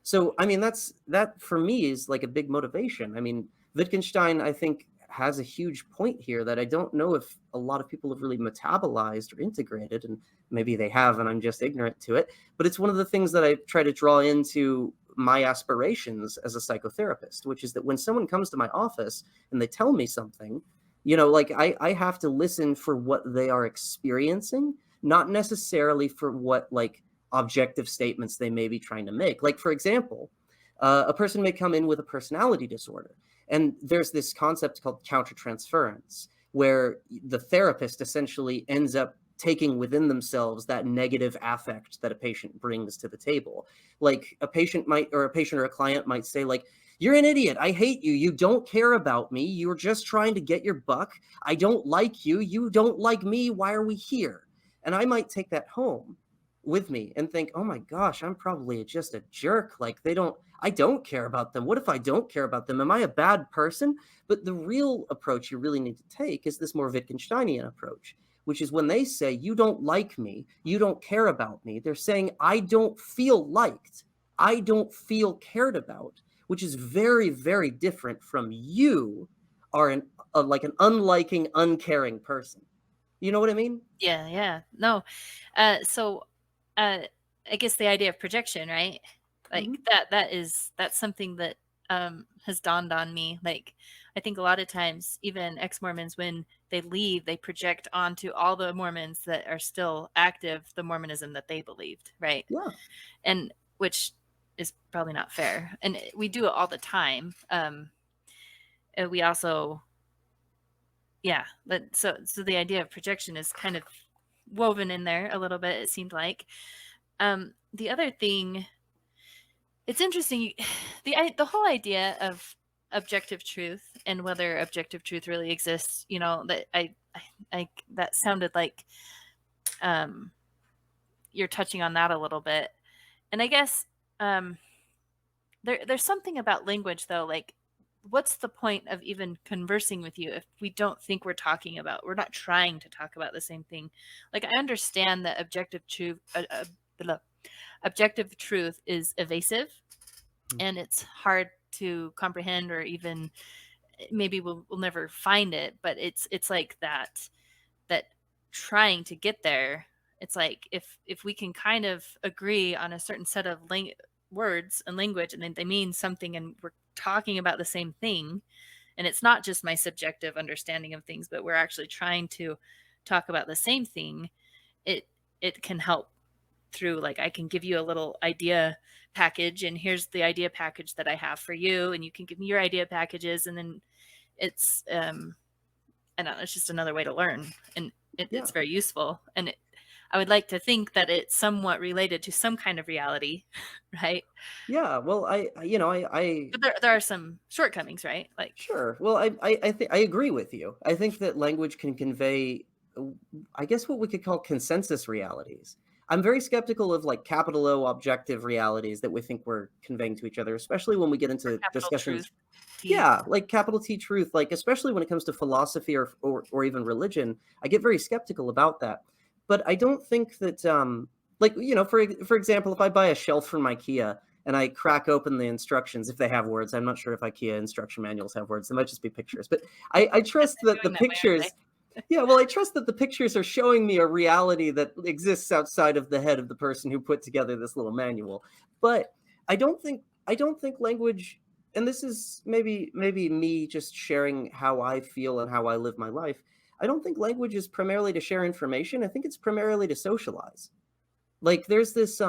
So, I mean, that for me is like a big motivation. I mean, Wittgenstein, I think, has a huge point here that I don't know if a lot of people have really metabolized or integrated, and maybe they have, and I'm just ignorant to it. But it's one of the things that I try to draw into my aspirations as a psychotherapist, which is that when someone comes to my office and they tell me something, like I have to listen for what they are experiencing, not necessarily for what like objective statements they may be trying to make. Like, for example, a person may come in with a personality disorder, and there's this concept called countertransference, where the therapist essentially ends up taking within themselves that negative affect that a patient brings to the table. Like a patient or a client might say, like, you're an idiot. I hate you. You don't care about me. You're just trying to get your buck. I don't like you. You don't like me. Why are we here? And I might take that home with me and think, oh my gosh, I'm probably just a jerk. Like I don't care about them. What if I don't care about them? Am I a bad person? But the real approach you really need to take is this more Wittgensteinian approach, which is when they say, you don't like me, you don't care about me, they're saying, I don't feel liked. I don't feel cared about, which is very, very different from you are like an unliking, uncaring person. You know what I mean? Yeah, yeah. No. So uh I guess the idea of projection, right? Like Hmm. that's something that has dawned on me. Like I think a lot of times even ex-Mormons when they leave, they project onto all the Mormons that are still active the Mormonism that they believed, right? Yeah. And which is probably not fair. And we do it all the time. And we also yeah, but so the idea of projection is kind of woven in there a little bit, it seemed like. The other thing, it's interesting, the whole idea of objective truth and whether objective truth really exists, that I that sounded like um you're touching on that a little bit. And I guess um there's something about language though, like what's the point of even conversing with you if we don't think we're not trying to talk about the same thing? Like I understand that objective truth is evasive and it's hard to comprehend or even maybe we'll never find it, but it's like that trying to get there. It's like if we can kind of agree on a certain set of words and language and then they mean something and we're talking about the same thing, and it's not just my subjective understanding of things but we're actually trying to talk about the same thing, it it can help through, like I can give you a little idea package and here's the idea package that I have for you and you can give me your idea packages, and then it's I don't know, it's just another way to learn, and Yeah. it's very useful, and I would like to think that it's somewhat related to some kind of reality, right? Yeah, well, But there are some shortcomings, right? Like, sure. Well, I think I agree with you. I think that language can convey, uh, I guess, what we could call consensus realities. I'm very skeptical of like capital O objective realities that we think we're conveying to each other, especially when we get Or into capital discussions. truth. T. Yeah, like capital T truth, like especially when it comes to philosophy or even religion, I get very skeptical about that. But I don't think that like for example, if I buy a shelf from IKEA and I crack open the instructions, if they have words, I'm not sure if IKEA instruction manuals have words. They might just be pictures. But I Yes, trust they're that the doing that way, aren't they? pictures yeah, well, I trust that the pictures are showing me a reality that exists outside of the head of the person who put together this little manual. But I don't think language, and this is maybe me just sharing how I feel and how I live my life. I don't think language is primarily to share information. I think it's primarily to socialize. Like there's this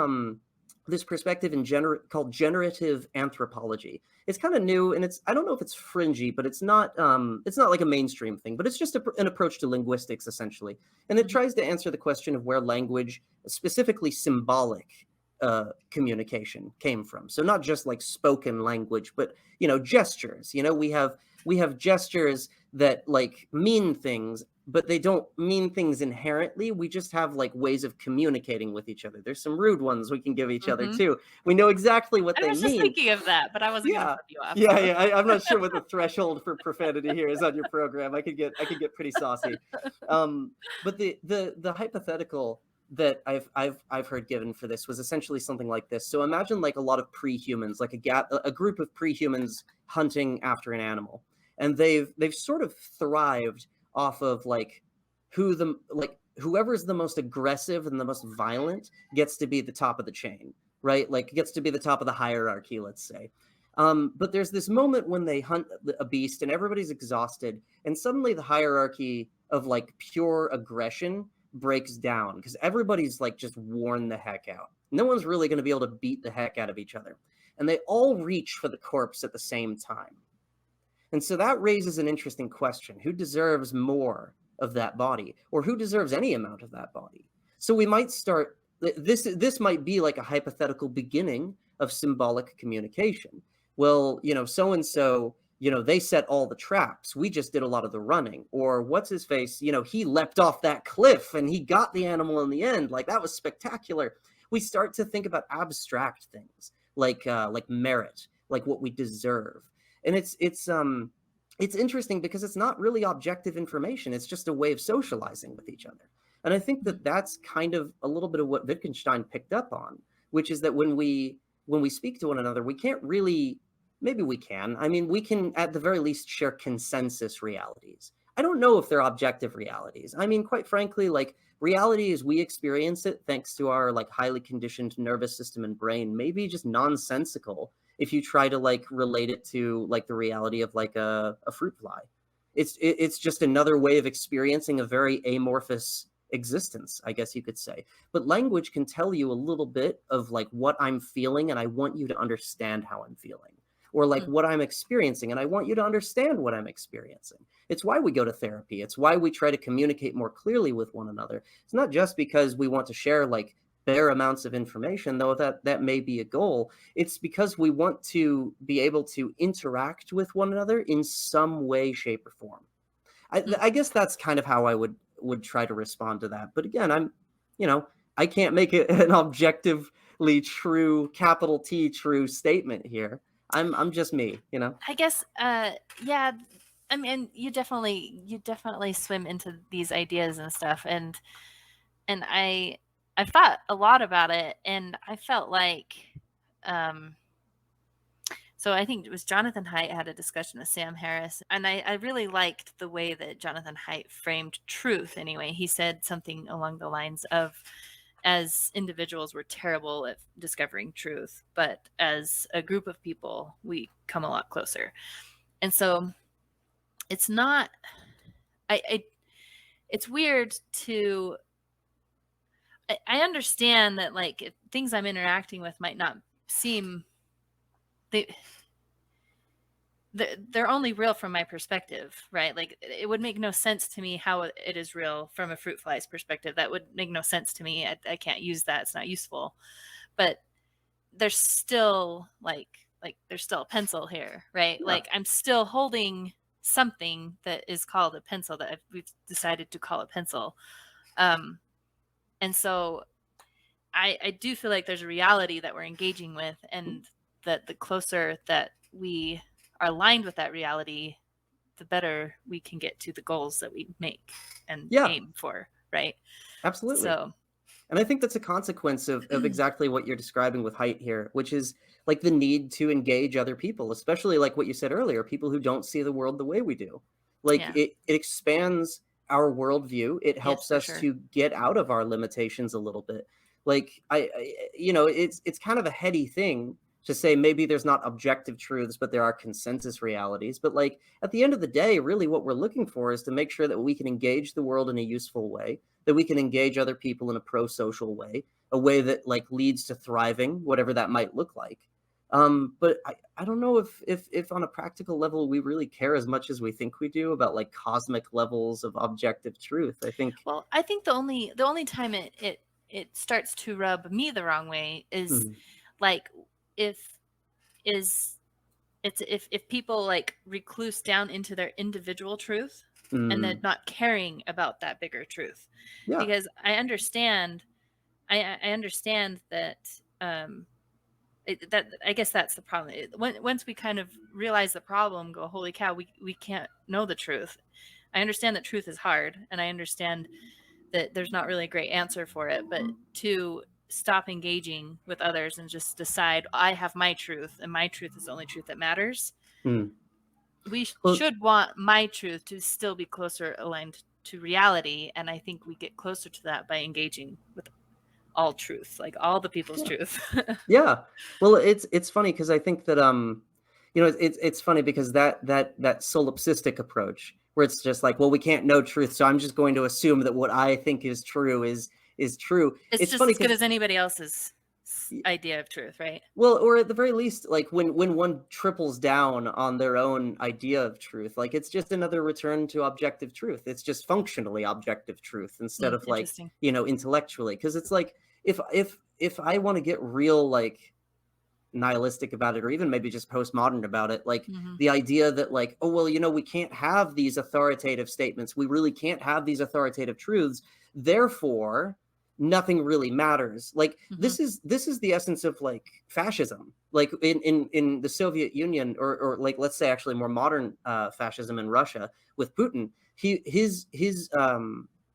perspective in called generative anthropology. It's kind of new, and it's I don't know if it's fringy, but it's not like a mainstream thing, but it's just an approach to linguistics essentially, and it Mhm. tries to answer the question of where language, specifically symbolic communication, came from. So not just like spoken language, but gestures. We have gestures that like mean things, but they don't mean things inherently. We just have like ways of communicating with each other. There's some rude ones we can give each other Mhm. too. We know exactly what I they was just mean. thinking of that, but I wasn't gonna Yeah. flip you off, Yeah, so yeah. I'm not sure what the threshold for profanity here is on your program. I could get pretty saucy. Um, but the hypothetical that I've heard given for this was essentially something like this. So imagine like a lot of pre-humans, like a group of pre-humans hunting after an animal, and they've sort of thrived off of like whoever's the most aggressive and the most violent gets to be the top of the chain, right? Like gets to be the top of the hierarchy, let's say. But there's this moment when they hunt a beast and everybody's exhausted, and suddenly the hierarchy of like pure aggression breaks down because everybody's like just worn the heck out. No one's really going to be able to beat the heck out of each other. And they all reach for the corpse at the same time. And so that raises an interesting question. Who deserves more of that body, or who deserves any amount of that body? So we might start this might be like a hypothetical beginning of symbolic communication. Well, so and so, they set all the traps. We just did a lot of the running. Or what's his face? He leapt off that cliff and he got the animal in the end. Like that was spectacular. We start to think about abstract things like merit, like what we deserve, and it's interesting because it's not really objective information. It's just a way of socializing with each other. And I think Mhm. that that's kind of a little bit of what Wittgenstein picked up on, which is that when we speak to one another, we can't really, maybe we can. I mean, we can at the very least share consensus realities. I don't know if they're objective realities. I mean, quite frankly, like reality as we experience it, thanks to our like highly conditioned nervous system and brain, may be just nonsensical if you try to like relate it to like the reality of like a fruit fly. It's just another way of experiencing a very amorphous existence, I guess you could say. But language can tell you a little bit of like what I'm feeling, and I want you to understand how I'm feeling. Or like Mm. what I'm experiencing, and I want you to understand what I'm experiencing. It's why we go to therapy. It's why we try to communicate more clearly with one another. It's not just because we want to share like bare amounts of information, though that may be a goal. It's because we want to be able to interact with one another in some way, shape, or form. I, Mm. I guess that's kind of how I would try to respond to that. But again, you know, I can't make it an objectively true, capital T true statement here. I'm just me. I guess, yeah. I mean, you definitely swim into these ideas and stuff, and I've thought a lot about it, and I felt like, um, so I think it was Jonathan Haidt had a discussion with Sam Harris, and I really liked the way that Jonathan Haidt framed truth. Anyway, he said something along the lines of, as individuals, we're terrible at discovering truth, but as a group of people, we come a lot closer. And so it's not, I it's weird to, I understand that like things I'm interacting with might not seem, they they're only real from my perspective, right? Like it would make no sense to me how it is real from a fruit fly's perspective. That would make no sense to me. I can't use that. It's not useful. But there's still like there's still a pencil here, right? Yeah. Like I'm still holding something that is called a pencil that we've decided to call a pencil. Um, and so I do feel like there's a reality that we're engaging with, and that the closer that we are aligned with that reality, the better we can get to the goals that we make and Yeah, aim for, right? absolutely. So, And I think that's a consequence of exactly what you're describing with height here, which is like the need to engage other people, especially like what you said earlier, people who don't see the world the way we do. Like yeah. it expands our worldview. It Yes, helps for us sure. to get out of our limitations a little bit. Like you know, it's kind of a heady thing to say maybe there's not objective truths, but there are consensus realities. But like at the end of the day, really what we're looking for is to make sure that we can engage the world in a useful way, that we can engage other people in a pro-social way, a way that like leads to thriving, whatever that might look like. But I don't know if on a practical level we really care as much as we think we do about like cosmic levels of objective truth. I think Well, I think the only time it starts to rub me the wrong way is mm, like if is it's if people like recluse down into their individual truth and they're mm, not caring about that bigger truth. yeah, Because I understand that that I guess that's the problem. Once we kind of realize the problem, go, holy cow, we can't know the truth. I understand that truth is hard, and I understand that there's not really a great answer for it, but to stop engaging with others and just decide I have my truth and my truth is the only truth that matters. mm. We Well, should want my truth to still be closer aligned to reality, and I think we get closer to that by engaging with all truth, like all the people's yeah. truth. Yeah. Well, it's funny because I think that you know, it's funny because that solipsistic approach where it's just like, well, we can't know truth, so I'm just going to assume that what I think is true. It's It's just funny as good because as anybody else's idea of truth, right? well, or at the very least, like when one triples down on their own idea of truth, like it's just another return to objective truth. It's just functionally objective truth instead of like, Interesting. you know, intellectually. Because it's like if I want to get real like nihilistic about it or even maybe just postmodern about it, like Hmm. the idea that like, oh well, you know, we can't have these authoritative statements, we really can't have these authoritative truths, therefore nothing really matters. Like Hmm. this is the essence of like fascism, like in the Soviet Union, or like let's say actually more modern fascism in Russia with Putin. His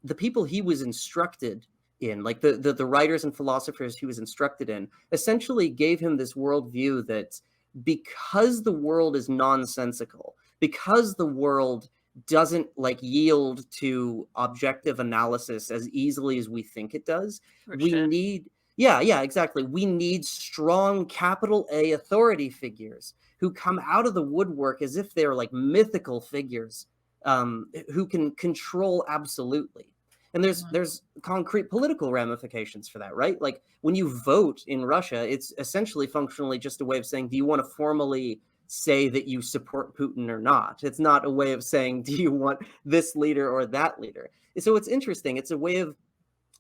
the people he was instructed in, like the writers and philosophers he was instructed in, essentially gave him this worldview that because the world is nonsensical, because the world doesn't like yield to objective analysis as easily as we think it does, Or we should. need yeah, exactly. We need strong capital A authority figures who come out of the woodwork as if they're like mythical figures, who can control absolutely. And Hmm. there's concrete political ramifications for that, right? Like when you vote in Russia, it's essentially functionally just a way of saying, do you want to formally say that you support Putin or not? It's not a way of saying, do you want this leader or that leader? So it's interesting. It's a way of,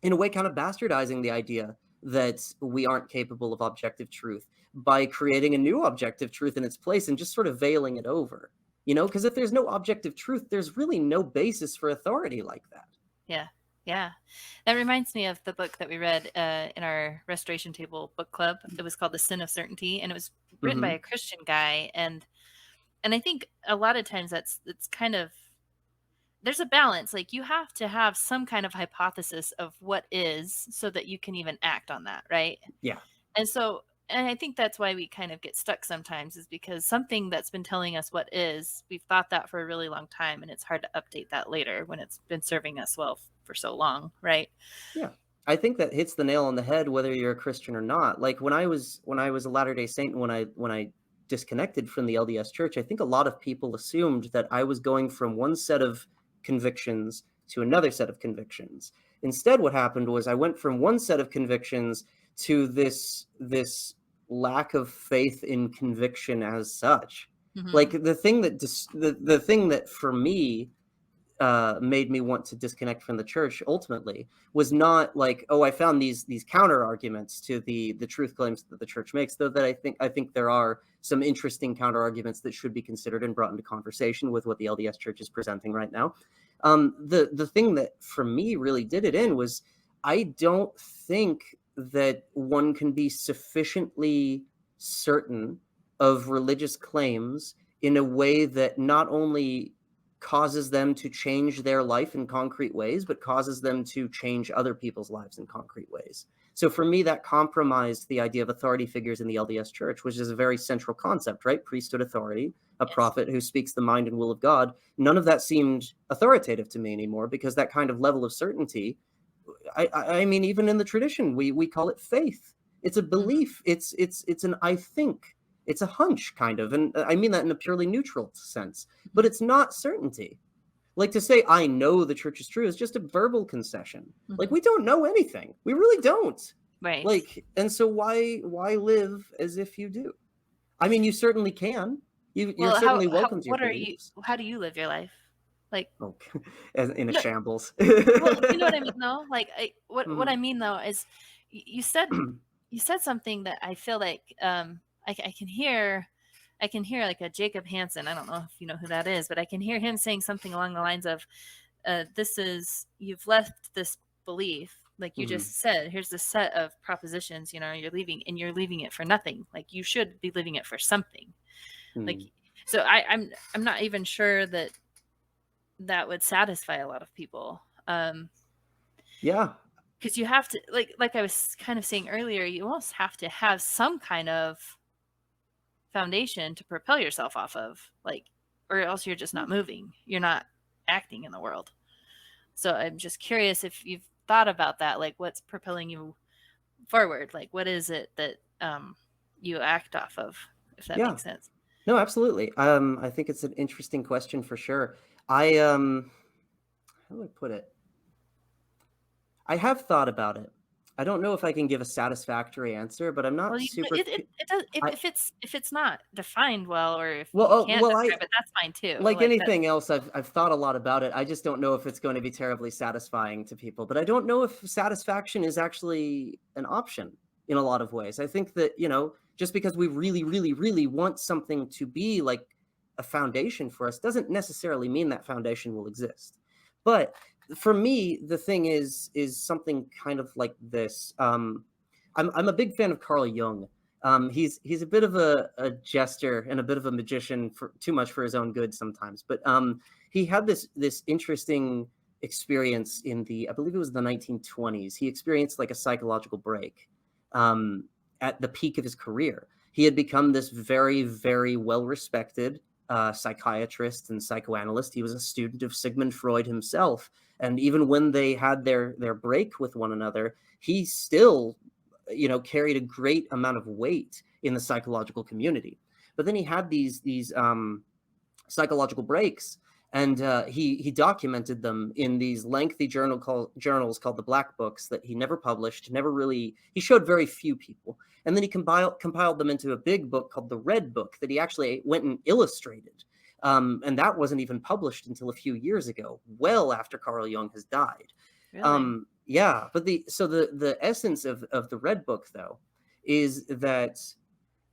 in a way, kind of bastardizing the idea that we aren't capable of objective truth by creating a new objective truth in its place and just sort of veiling it over. You know, because if there's no objective truth, there's really no basis for authority like that. Yeah. Yeah. That reminds me of the book that we read in our Restoration Table book club. It was called The Sin of Certainty, and it was written by Mm-hmm. a Christian guy. And I think a lot of times it's kind of, there's a balance. Like you have to have some kind of hypothesis of what is so that you can even act on that, right? Yeah. And so, and I think that's why we kind of get stuck sometimes, is because something that's been telling us what is, we've thought that for a really long time, and it's hard to update that later when it's been serving us well for so long, right? Yeah. I think that hits the nail on the head whether you're a Christian or not. Like when I was a Latter-day Saint, and when I disconnected from the LDS church, I think a lot of people assumed that I was going from one set of convictions to another set of convictions. Instead, what happened was I went from one set of convictions to this lack of faith in conviction as such. Hmm. Like the thing that for me made me want to disconnect from the church ultimately was not like, oh, I found these counter arguments to the truth claims that the church makes, though that I think there are some interesting counter arguments that should be considered and brought into conversation with what the LDS church is presenting right now. The thing that for me really did it in was I don't think that one can be sufficiently certain of religious claims in a way that not only causes them to change their life in concrete ways, but causes them to change other people's lives in concrete ways. So for me, that compromised the idea of authority figures in the LDS Church, which is a very central concept, right? Priesthood authority, a Yes. prophet who speaks the mind and will of God. None of that seemed authoritative to me anymore, because that kind of level of certainty, I mean, even in the tradition, we call it faith. It's a belief. It's an I think. It's a hunch, kind of, and I mean that in a purely neutral sense. But it's not certainty. Like, to say I know the church is true is just a verbal concession. Like, we don't know anything. We really don't. Right. Like, and so why live as if you do? I mean, you certainly can. You're certainly welcome to your beliefs. How do you live your life? Like, Oh, in a no, shambles. well, you know what I mean, though? Like, what I mean, though, is you said something that I feel like I can hear like a Jacob Hansen. I don't know if you know who that is, but I can hear him saying something along the lines of, you've left this belief, like you just said, here's the set of propositions, you're leaving it for nothing. Like, you should be leaving it for something. Like, so I'm not even sure that would satisfy a lot of people. Yeah. Because you have to, like I was kind of saying earlier, you almost have to have some kind of foundation to propel yourself off of, like, or else you're just not moving. You're not acting in the world. So I'm just curious if you've thought about that, like, what's propelling you forward? Like, what is it that you act off of, if that makes sense? No, absolutely. I think it's an interesting question for sure. How do I put it? I have thought about it. I don't know if I can give a satisfactory answer, but I'm not Well, super. it does, if it's not defined well, or if Well, you can't describe it, that's fine too. like Like, anything else, I've thought a lot about it. I just don't know if it's going to be terribly satisfying to people. But I don't know if satisfaction is actually an option in a lot of ways. I think that, just because we really, really, really want something to be like a foundation for us doesn't necessarily mean that foundation will exist. But for me, the thing is something kind of like this. I'm a big fan of Carl Jung. He's a bit of a jester and a bit of a magician, for too much for his own good sometimes. But he had this interesting experience I believe it was the 1920s. He experienced like a psychological break at the peak of his career. He had become this very, very well-respected psychiatrist and psychoanalyst. He was a student of Sigmund Freud himself. And even when they had their break with one another, he still, carried a great amount of weight in the psychological community. But then he had these psychological breaks, and he documented them in these lengthy journals called the Black Books that he never published, he showed very few people. And then he compiled them into a big book called the Red Book that he actually went and illustrated. And that wasn't even published until a few years ago, well after Carl Jung has died. really? Yeah, but the essence of the Red Book, though, is that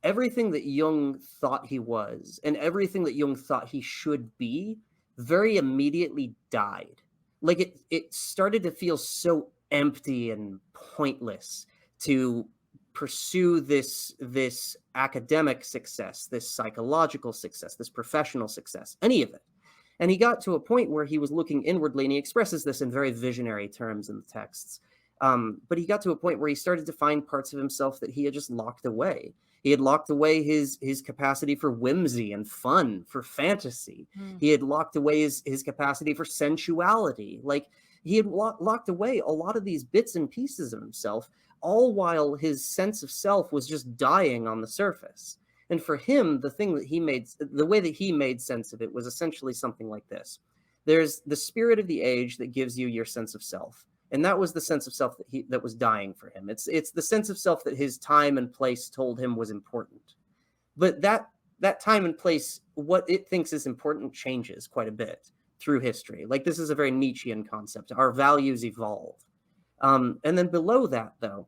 everything that Jung thought he was and everything that Jung thought he should be very immediately died. Like, it started to feel so empty and pointless to pursue this academic success, this psychological success, this professional success, any of it. And he got to a point where he was looking inwardly, and he expresses this in very visionary terms in the texts. But he got to a point where he started to find parts of himself that he had just locked away. He had locked away his capacity for whimsy and fun, for fantasy. He had locked away his capacity for sensuality. Like, he had locked away a lot of these bits and pieces of himself, all while his sense of self was just dying on the surface. And for him, the way that he made sense of it was essentially something like this. There's the spirit of the age that gives you your sense of self. And that was the sense of self that was dying for him. It's the sense of self that his time and place told him was important. But that time and place, what it thinks is important, changes quite a bit through history. Like, this is a very Nietzschean concept. Our values evolve. And then below that, though,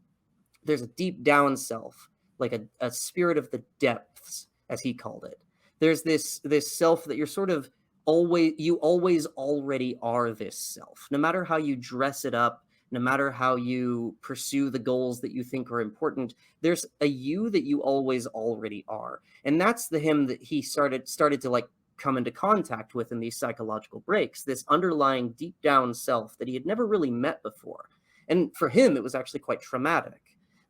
there's a deep down self, like a spirit of the depths, as he called it. There's this self that you're sort of always already are this self. No matter how you dress it up, no matter how you pursue the goals that you think are important, there's a you that you always already are. And that's the him that he started to like come into contact with in these psychological breaks, this underlying deep down self that he had never really met before. And for him, it was actually quite traumatic.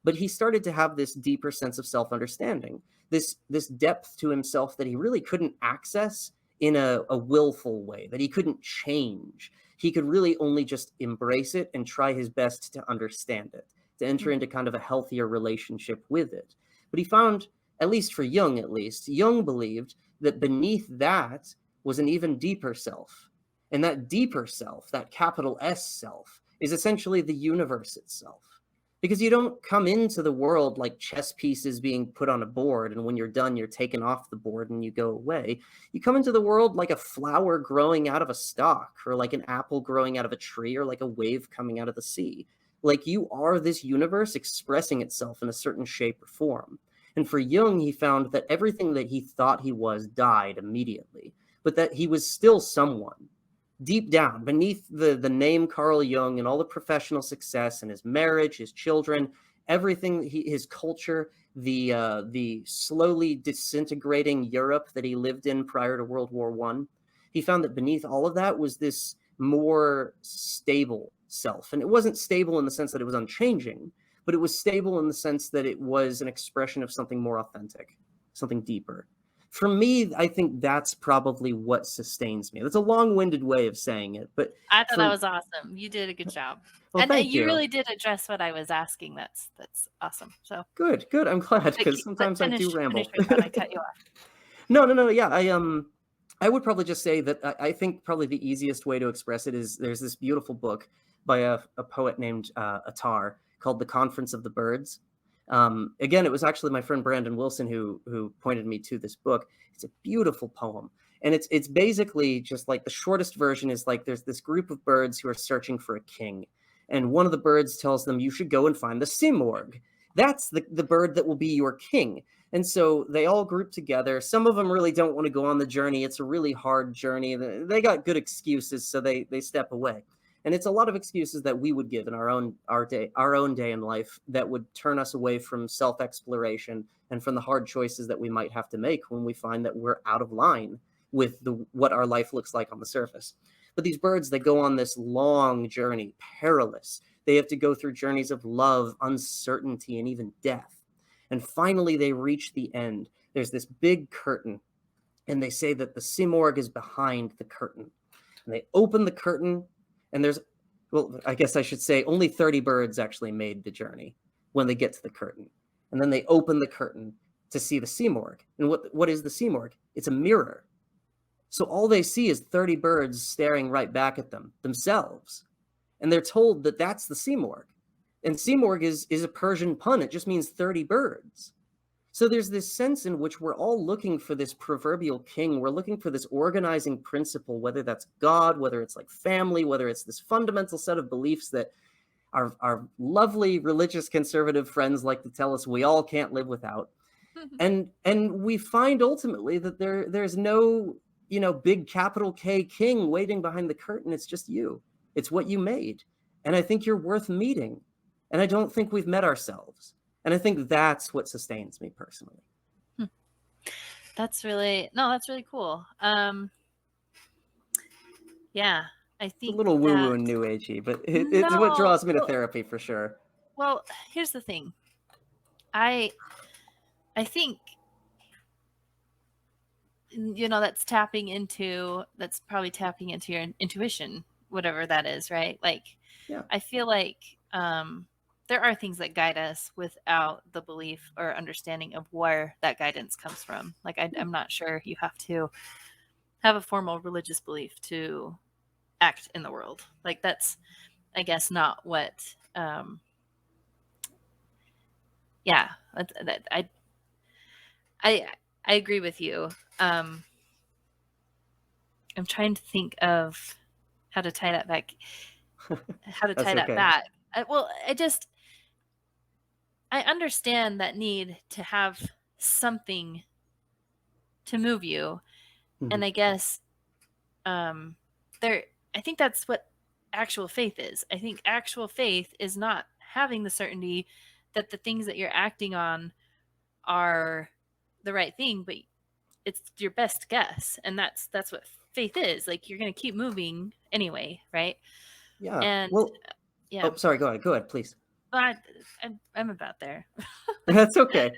But he started to have this deeper sense of self understanding, this depth to himself that he really couldn't access in a willful way, that he couldn't change. He could really only just embrace it and try his best to understand it, to enter into kind of a healthier relationship with it. But he found, at least for Jung, at least, Jung believed that beneath that was an even deeper self. And that deeper self, that capital S self, is essentially the universe itself. Because you don't come into the world like chess pieces being put on a board, and when you're done, you're taken off the board and you go away. You come into the world like a flower growing out of a stalk, or like an apple growing out of a tree, or like a wave coming out of the sea. Like you are this universe expressing itself in a certain shape or form. And for Jung, he found that everything that he thought he was died immediately, but that he was still someone deep down beneath the name Carl Jung and all the professional success and his marriage, his children, everything, his culture, the slowly disintegrating Europe that he lived in prior to World War I. He found that beneath all of that was this more stable self. And it wasn't stable in the sense that it was unchanging, but it was stable in the sense that it was an expression of something more authentic, something deeper. For me, I think that's probably what sustains me. That's a long-winded way of saying it, but I thought that for was awesome. You did a good job. well, And thank you you. really did address what I was asking. That's awesome. So Good, good. I'm glad because but sometimes I do finish ramble. your thought. I cut you off. No. Yeah, I would probably just say that I think probably the easiest way to express it is there's this beautiful book by a poet named Attar called "The Conference of the Birds." Again, it was actually my friend Brandon Wilson who pointed me to this book. It's a beautiful poem, and it's basically just like the shortest version is like there's this group of birds who are searching for a king, and one of the birds tells them you should go and find the simorg. That's the bird that will be your king. And so they all group together. Some of them really don't want to go on the journey. It's a really hard journey. They got good excuses, so they step away. And it's a lot of excuses that we would give in our own day in life that would turn us away from self-exploration and from the hard choices that we might have to make when we find that we're out of line with what our life looks like on the surface. But these birds, they go on this long journey, perilous. They have to go through journeys of love, uncertainty, and even death. And finally, they reach the end. There's this big curtain, and they say that the simorg is behind the curtain. And they open the curtain, and well, I guess I should say only 30 birds actually made the journey when they get to the curtain. And then they open the curtain to see the simorg. And what is the simorg? It's a mirror. So all they see is 30 birds staring right back at themselves. And they're told that that's the simorg. And simorg is a Persian pun. It just means 30 birds. So there's this sense in which we're all looking for this proverbial king. We're looking for this organizing principle, whether that's God, whether it's like family, whether it's this fundamental set of beliefs that our lovely religious conservative friends like to tell us we all can't live without. And we find ultimately that there's no, big capital K king waiting behind the curtain. It's just you. It's what you made. And I think you're worth meeting. And I don't think we've met ourselves. And I think that's what sustains me personally. That's really cool. Yeah, I think It's a little woo-woo that and new agey, but it's what no. draws me to therapy for sure. Well, here's the thing. I think that's probably tapping into your intuition, whatever that is, right? Like, Yeah. I feel like there are things that guide us without the belief or understanding of where that guidance comes from. Like, I'm not sure you have to have a formal religious belief to act in the world. Like, that's, I guess, not what. Yeah, I agree with you. I'm trying to think of how to tie that back. That's okay. Well, I understand that need to have something to move you, Mhm. and I guess I think that's what actual faith is. I think actual faith is not having the certainty that the things that you're acting on are the right thing, but it's your best guess. And that's what faith is. Like, you're going to keep moving anyway, right? Yeah. And Well, yeah, oh, sorry. Go ahead. Go ahead, please. I, I'm about there. That's okay.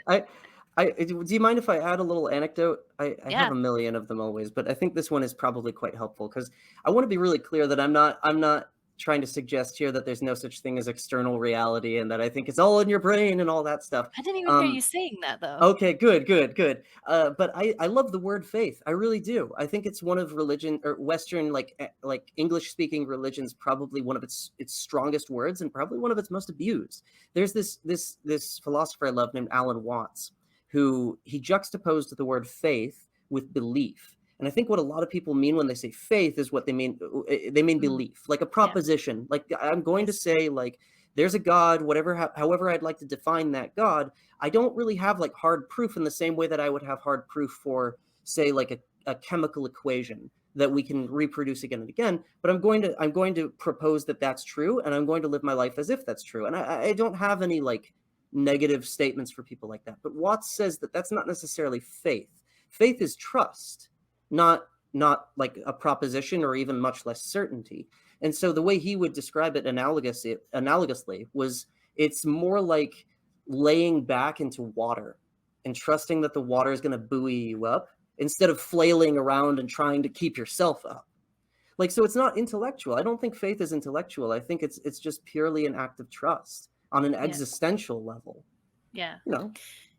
Do you mind if I add a little anecdote? I have Yeah. a million of them always, but I think this one is probably quite helpful because I want to be really clear that I'm not trying to suggest here that there's no such thing as external reality and that I think it's all in your brain and all that stuff. I didn't even hear Um, you saying that though. Okay, good, good, good. But I love the word faith. I really do. I think it's one of religion or Western like English speaking religions probably one of its strongest words and probably one of its most abused. There's this philosopher I love named Alan Watts who he juxtaposed the word faith with belief. And I think what a lot of people mean when they say faith is what they mean Mm, belief, like a yeah. proposition. Like I'm going to Yes. say like there's a God, however I'd like to define that God. I don't really have like hard proof in the same way that I would have hard proof for, say, like a chemical equation that we can reproduce again and again. But I'm going to propose that that's true, and I'm going to live my life as if that's true. And I don't have any like negative statements for people like that. But Watts says that that's not necessarily faith. Faith is trust, not like a proposition or even much less certainty. And so the way he would describe it analogously was it's more like laying back into water and trusting that the water is going to buoy you up instead of flailing around and trying to keep yourself up. Like, so it's not intellectual. I don't think faith is intellectual. I think it's just purely an act of trust on an Yeah. existential level. Yeah. You know?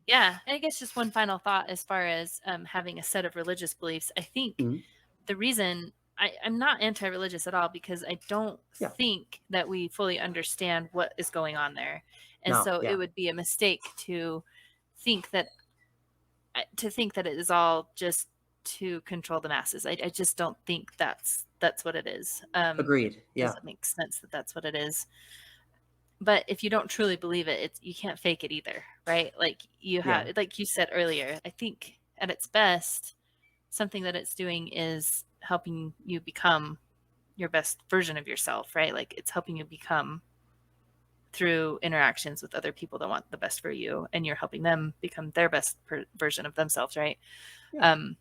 Yeah. And I guess just one final thought as far as having a set of religious beliefs. I think Mhm. the reason I'm not anti-religious at all, because I don't Yeah. think that we fully understand what is going on there. And No. so it Yeah. would be a mistake think that to think that it is all just to control the masses. I just don't think that's what it is. It Agreed. Yeah. doesn't make sense that that's what it is. But if you don't truly believe it, you can't fake it either, right? Like you Yeah. have, like you said earlier, I think at its best, something that it's doing is helping you become your best version of yourself, right? Like it's helping you become through interactions with other people that want the best for you, and you're helping them become their best version of themselves, right? Yeah. Um,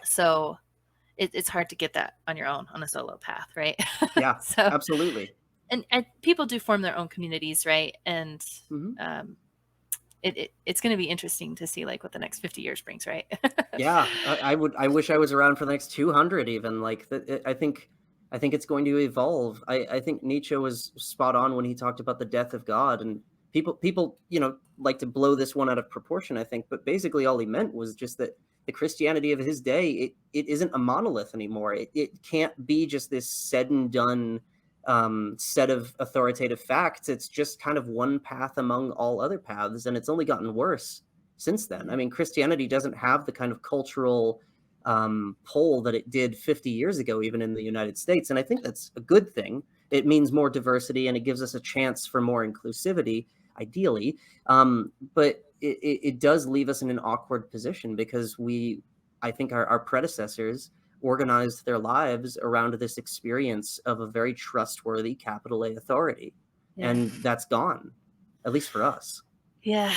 so it's hard to get that on your own on a solo path, right? Yeah. So, Absolutely. and people do form their own communities, right? And Hmm. um, it's going to be interesting to see like what the next 50 years brings, right? Yeah, I wish I was around for the next 200 even, like, I think it's going to evolve. I think Nietzsche was spot on when he talked about the death of God, and people, like to blow this one out of proportion, I think, but basically all he meant was just that the Christianity of his day, it isn't a monolith anymore. It can't be just this said and done set of authoritative facts. It's just kind of one path among all other paths, and it's only gotten worse since then. Yeah. I mean, Christianity doesn't have the kind of cultural pull that it did 50 years ago, even in the United States. And I think that's a good thing. It means more diversity and it gives us a chance for more inclusivity, ideally. But it does leave us in an awkward position because I think our predecessors organized their lives around this experience of a very trustworthy capital A authority. Yeah. And that's gone, at least for us. Yeah.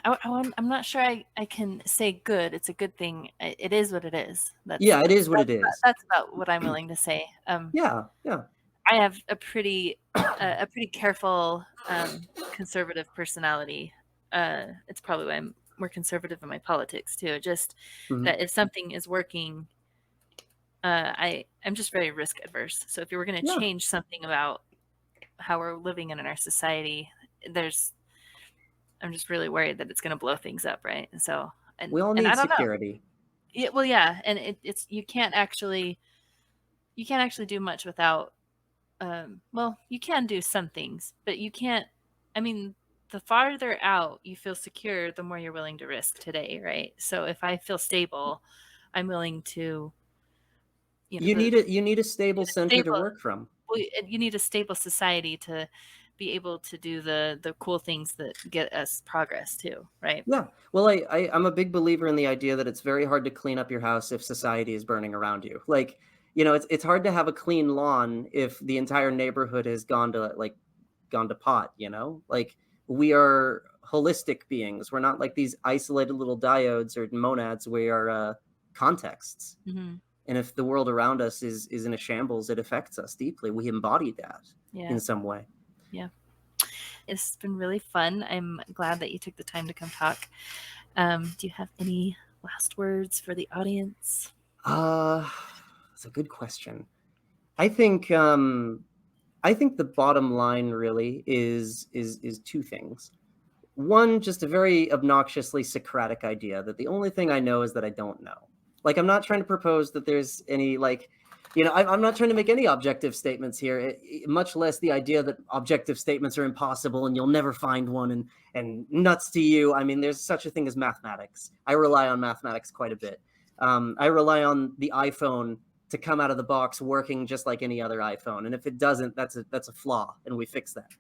I'm not sure I can say good. It's a good thing. It is what it is. Yeah, it is what it About, is. that's about what I'm willing to say. Yeah, yeah. I have a pretty careful conservative personality. It's probably why I'm more conservative in my politics too. Just Mhm. that if something is working, I'm just very risk adverse. So if you were going to Yeah, change something about how we're living in our society, I'm just really worried that it's going to blow things up, right? And so, we all and I need don't know. security. Yeah, well, yeah, and it's you can't actually do much without. Well, you can do some things, but you can't. I mean, the farther out you feel secure, the more you're willing to risk today, right? So if I feel stable, I'm willing to, You the need a stable need a center to stable. work from. Well, you need a stable society to be able to do the cool things that get us progress too, right? Yeah. Well, I'm a big believer in the idea that it's very hard to clean up your house if society is burning around you. Like, you know, it's hard to have a clean lawn if the entire neighborhood has gone to pot, you know? Like, we are holistic beings. We're not like these isolated little diodes or monads. We are contexts. Mm-hmm. And if the world around us is in a shambles, it affects us deeply. We embody that Yeah. in some way. Yeah. It's been really fun. I'm glad that you took the time to come talk. Do you have any last words for the audience? That's a good question. I think the bottom line really is two things. One, just a very obnoxiously Socratic idea that the only thing I know is that I don't know. Like, I'm not trying to propose that there's any, like, you know, I'm not trying to make any objective statements here, much less the idea that objective statements are impossible and you'll never find one, and nuts to you. I mean, there's such a thing as mathematics. I rely on mathematics quite a bit. I rely on the iPhone to come out of the box working just like any other iPhone. And if it doesn't, that's a flaw, and we fix that.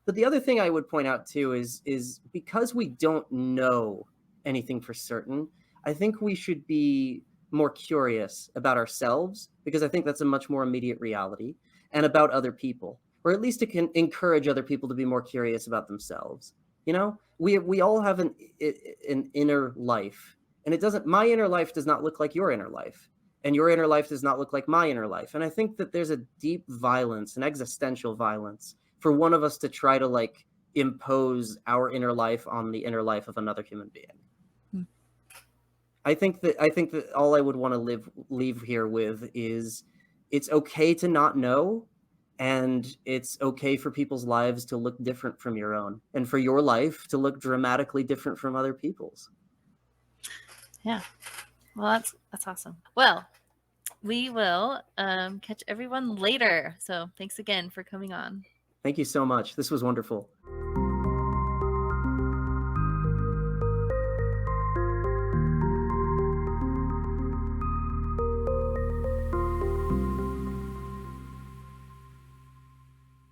But the other thing I would point out too is because we don't know anything for certain, I think we should be more curious about ourselves, because I think that's a much more immediate reality, and about other people, or at least it can encourage other people to be more curious about themselves. You know, we all have an inner life, and it doesn't. My inner life does not look like your inner life, and your inner life does not look like my inner life. And I think that there's a deep violence, an existential violence, for one of us to try to like impose our inner life on the inner life of another human being. Hmm. I think that all I would want to leave here with is it's okay to not know, and it's okay for people's lives to look different from your own, and for your life to look dramatically different from other people's. Yeah. Well, that's awesome. Well, we will catch everyone later. So thanks again for coming on. Thank you so much. This was wonderful.